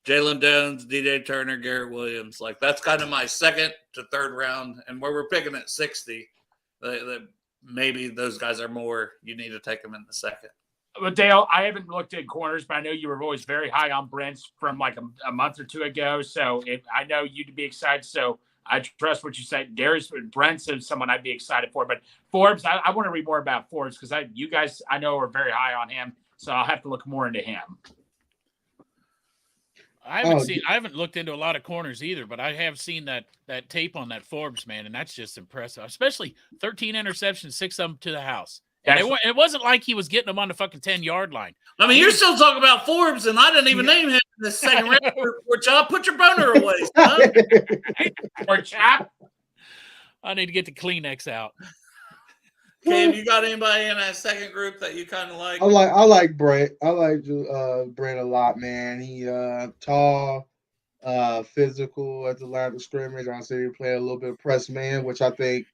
S2: Jalen Jones, DJ Turner, Garrett Williams. Like that's kind of my second to third round. And where we're picking at 60, maybe those guys are more, you need to take them in the second.
S4: But Dale, I haven't looked at corners, but I know you were always very high on Brents from like a month or two ago. So I know you'd be excited. So I trust what you said. Darius Brents is someone I'd be excited for. But Forbes, I want to read more about Forbes because you guys I know are very high on him. So I'll have to look more into him.
S3: I haven't looked into a lot of corners either, but I have seen that tape on that Forbes, man, and that's just impressive. Especially 13 interceptions, 6 of them to the house. And it wasn't like he was getting them on the fucking 10-yard line.
S2: I mean, you're still talking about Forbes, and I didn't even name him in the second round. Put your boner away, son.
S4: Or chap.
S3: I need to get the Kleenex out.
S2: Cam, you got anybody in that second group that you kind of like?
S5: I like Brent. I like Brent a lot, man. He tall, physical at the line of scrimmage. I say he play a little bit of press man, which I think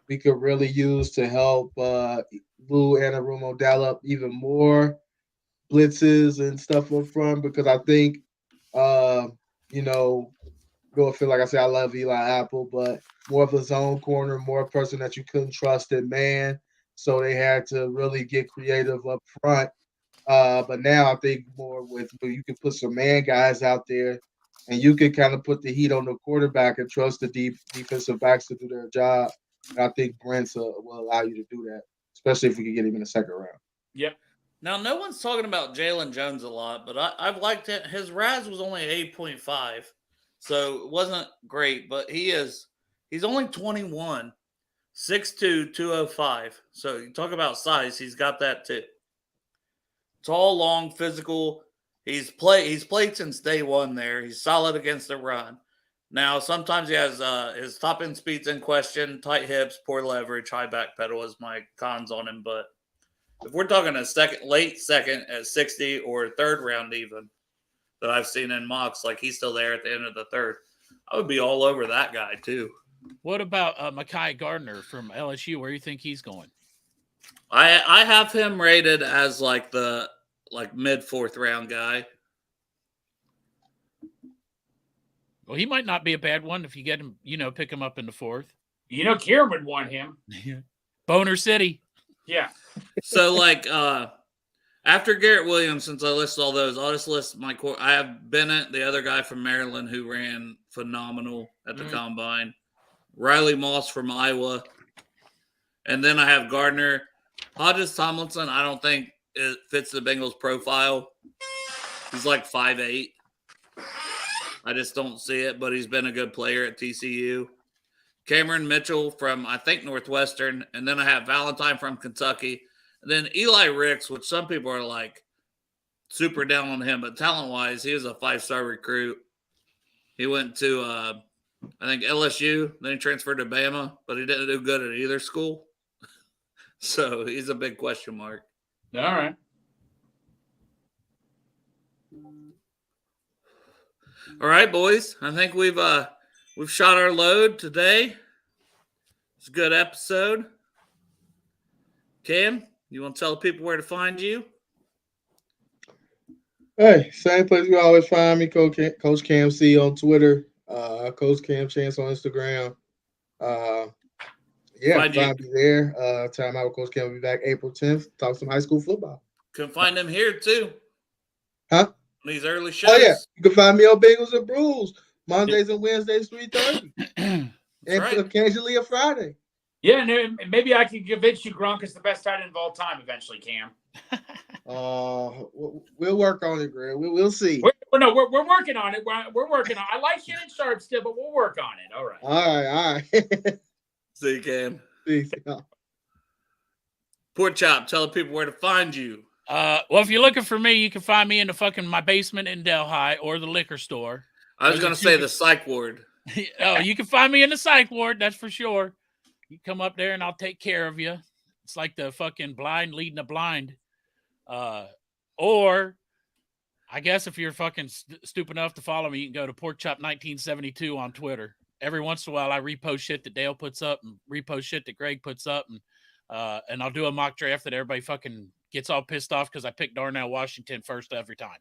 S5: we could really use to help Lou Anarumo dial up even more blitzes and stuff up front because I think, go feel like I say I love Eli Apple, but more of a zone corner, more a person that you couldn't trust in man. So they had to really get creative up front. But now I think more with you can put some man guys out there and you can kind of put the heat on the quarterback and trust the defensive backs to do their job. And I think Brent's will allow you to do that, especially if we can get him in the second round.
S4: Yep.
S2: Now, no one's talking about Jalen Jones a lot, but I've liked it. His RAS was only 8.5, so it wasn't great, but he's only 21, 6'2", 205. So you talk about size, he's got that too. Tall, long, physical. He's played since day one there. He's solid against the run. Now, sometimes he has his top end speed's in question, tight hips, poor leverage, high back pedal is my cons on him. But if we're talking a late second at 60 or third round even that I've seen in mocks, like he's still there at the end of the third, I would be all over that guy too.
S3: What about Mekhi Gardner from LSU? Where do you think he's going?
S2: I have him rated as the mid fourth round guy.
S3: Well, he might not be a bad one if you get him, pick him up in the fourth.
S4: Kieran would want him.
S3: Boner City.
S4: Yeah.
S2: So, after Garrett Williams, since I listed all those, I'll just list my core. I have Bennett, the other guy from Maryland who ran phenomenal at the combine. Riley Moss from Iowa. And then I have Gardner. Hodges Tomlinson, I don't think it fits the Bengals profile. He's 5'8". I just don't see it, but he's been a good player at TCU. Cameron Mitchell from, I think, Northwestern. And then I have Valentine from Kentucky. And then Eli Ricks, which some people are super down on him, but talent-wise, he was a 5-star recruit. He went to, I think, LSU. Then he transferred to Bama, but he didn't do good at either school. So he's a big question mark.
S4: All right.
S2: All right, boys. I think we've shot our load today. It's a good episode. Cam, you want to tell the people where to find you?
S5: Hey, same place you always find me, Coach Cam C on Twitter, Coach Cam Chance on Instagram. Find me there. Time out with Coach Cam will be back April 10th. Talk some high school football.
S2: Can find them here too.
S5: Huh?
S2: These early shows.
S5: Oh yeah, you can find me on Bengals Brews Mondays and Wednesdays 3:30, and
S2: right.
S5: Occasionally a Friday.
S4: Yeah, maybe I can convince you Gronk is the best tight end of all time eventually, Cam.
S5: We'll work on it, Greg. We'll see.
S4: We're working on it. We're working on it. I like Shannon Sharp still, but we'll work on it. All right.
S5: All right.
S2: See you, Cam.
S5: See you.
S2: Pork Chop, tell the people where to find you.
S3: Well, if you're looking for me, you can find me in my basement in Delhi or the liquor store.
S2: I was going to say the psych ward.
S3: Oh, you can find me in the psych ward. That's for sure. You come up there and I'll take care of you. It's like the fucking blind leading the blind. Or I guess if you're fucking stupid enough to follow me, you can go to Pork Chop 1972 on Twitter. every once in a while I repost shit that Dale puts up and repost shit that Greg puts up, and I'll do a mock draft that everybody fucking gets all pissed off because I picked Darnell Washington first every time.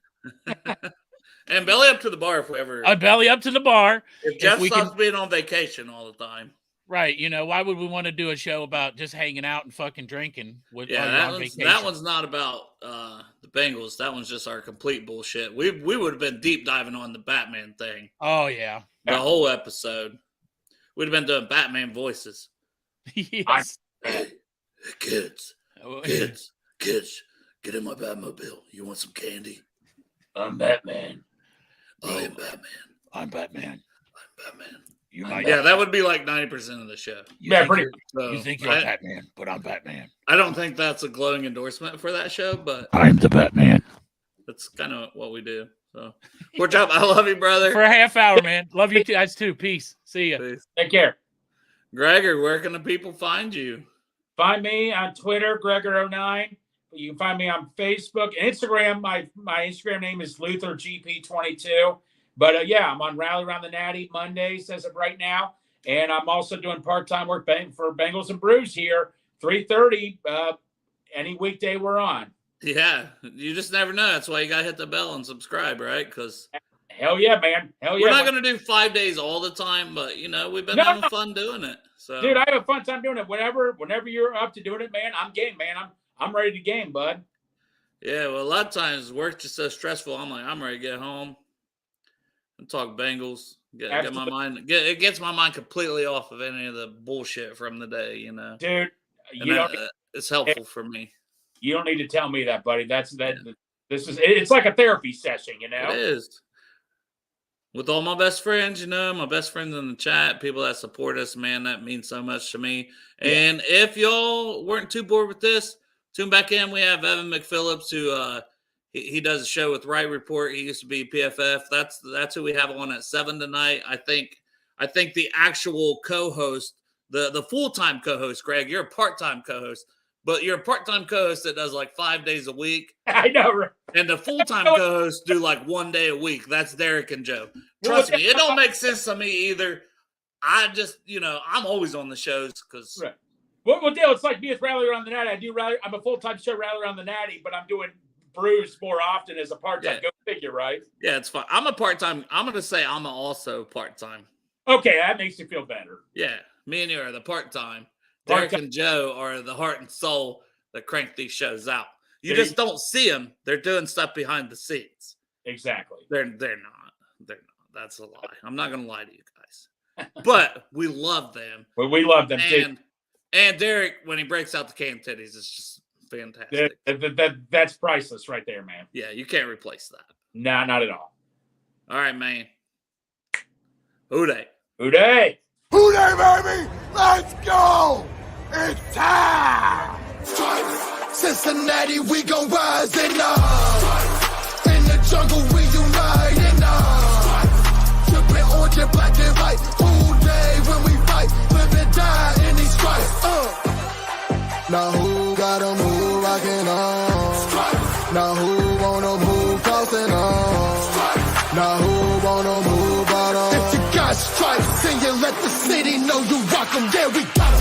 S2: And belly up to the bar if we ever.
S3: I belly up to the bar.
S2: If Jeff stops being on vacation all the time.
S3: Right. You know, why would we want to do a show about just hanging out and fucking drinking
S2: that one's not about the Bengals. That one's just our complete bullshit. We would have been deep diving on the Batman thing.
S3: Oh, yeah.
S2: The whole episode. We'd have been doing Batman voices.
S3: Yes.
S2: Hey, kids, get in my Batmobile. You want some candy?
S4: I'm Batman.
S2: I am Batman.
S3: I'm Batman. You might.
S2: Yeah, that would be like 90% of the show.
S3: You think you're Batman, but I'm Batman.
S2: I don't think that's a glowing endorsement for that show, but
S3: I'm the Batman.
S2: That's kind of what we do. So, poor job. I love you, brother.
S3: For a half hour, man. Love you guys too. Peace. See ya.
S2: Peace.
S4: Take care.
S2: Gregor, where can the people find you?
S4: Find me on Twitter, Gregor09. You can find me on Facebook and Instagram. My Instagram name is LutherGP22. But yeah, I'm on Rally Around the Natty Mondays as of right now. And I'm also doing part-time work for Bengals and Brews here, 3:30 any weekday we're on.
S2: Yeah, you just never know. That's why you got to hit the bell and subscribe, right? Because
S4: hell yeah, man. Hell yeah.
S2: We're not going to do 5 days all the time, but, you know, we've been having fun doing it. So,
S4: dude, I have a fun time doing it. Whenever you're up to doing it, man, I'm game, man. I'm ready to game, bud.
S2: Yeah, well, a lot of times work's just so stressful. I'm like, I'm ready to get home and talk Bengals. Get my mind. It gets my mind completely off of any of the bullshit from the day, you know.
S4: Dude,
S2: it's helpful for me.
S4: You don't need to tell me that, buddy. It's like a therapy session, you know.
S2: It is. With all my best friends, you know, my best friends in the chat, people that support us, man, that means so much to me. Yeah. And if y'all weren't too bored with this, tune back in. We have Evan McPhillips, who he does a show with Right Report. He used to be PFF. That's who we have on at 7 tonight. I think the actual co-host, the full-time co-host, Greg, you're a part-time co-host, but you're a part-time co-host that does like 5 days a week.
S4: I know, right?
S2: And the full-time co-hosts do like 1 day a week. That's Derek and Joe. Trust me, it don't make sense to me either. I just, you know, I'm always on the shows because.
S4: Right. Well, Dale, it's like me with Rally Around the Natty. I'm a full-time show, Rally Around the Natty, but I'm doing Brews more often as a part-time. Yeah. Go figure, right?
S2: Yeah, it's fine. I'm a part-time. I'm going to say I'm also part-time.
S4: Okay, that makes you feel better.
S2: Yeah, me and you are the part-time. Derek and Joe are the heart and soul that crank these shows out. You just don't see them. They're doing stuff behind the scenes.
S4: Exactly.
S2: They're not. They're not. That's a lie. I'm not going to lie to you guys. But we love them.
S4: Well, we love them too.
S2: And Derek, when he breaks out the cam titties, it's just fantastic.
S4: That's priceless right there, man.
S2: Yeah, you can't replace that.
S4: Nah, not at all.
S2: All right, man. Hooday.
S4: Hooday.
S1: Hooday, baby. Let's go. It's time. Cincinnati, we gon' rise and up. In the jungle, we unite and up. Trippin' orange and black and white. Hooday when we fight. Live and die in these stripes. Now who got a move rockin' on? Now who wanna move tossing on? Now who wanna move out on? If you got stripes, then you let the city know you rock 'em. Yeah, we got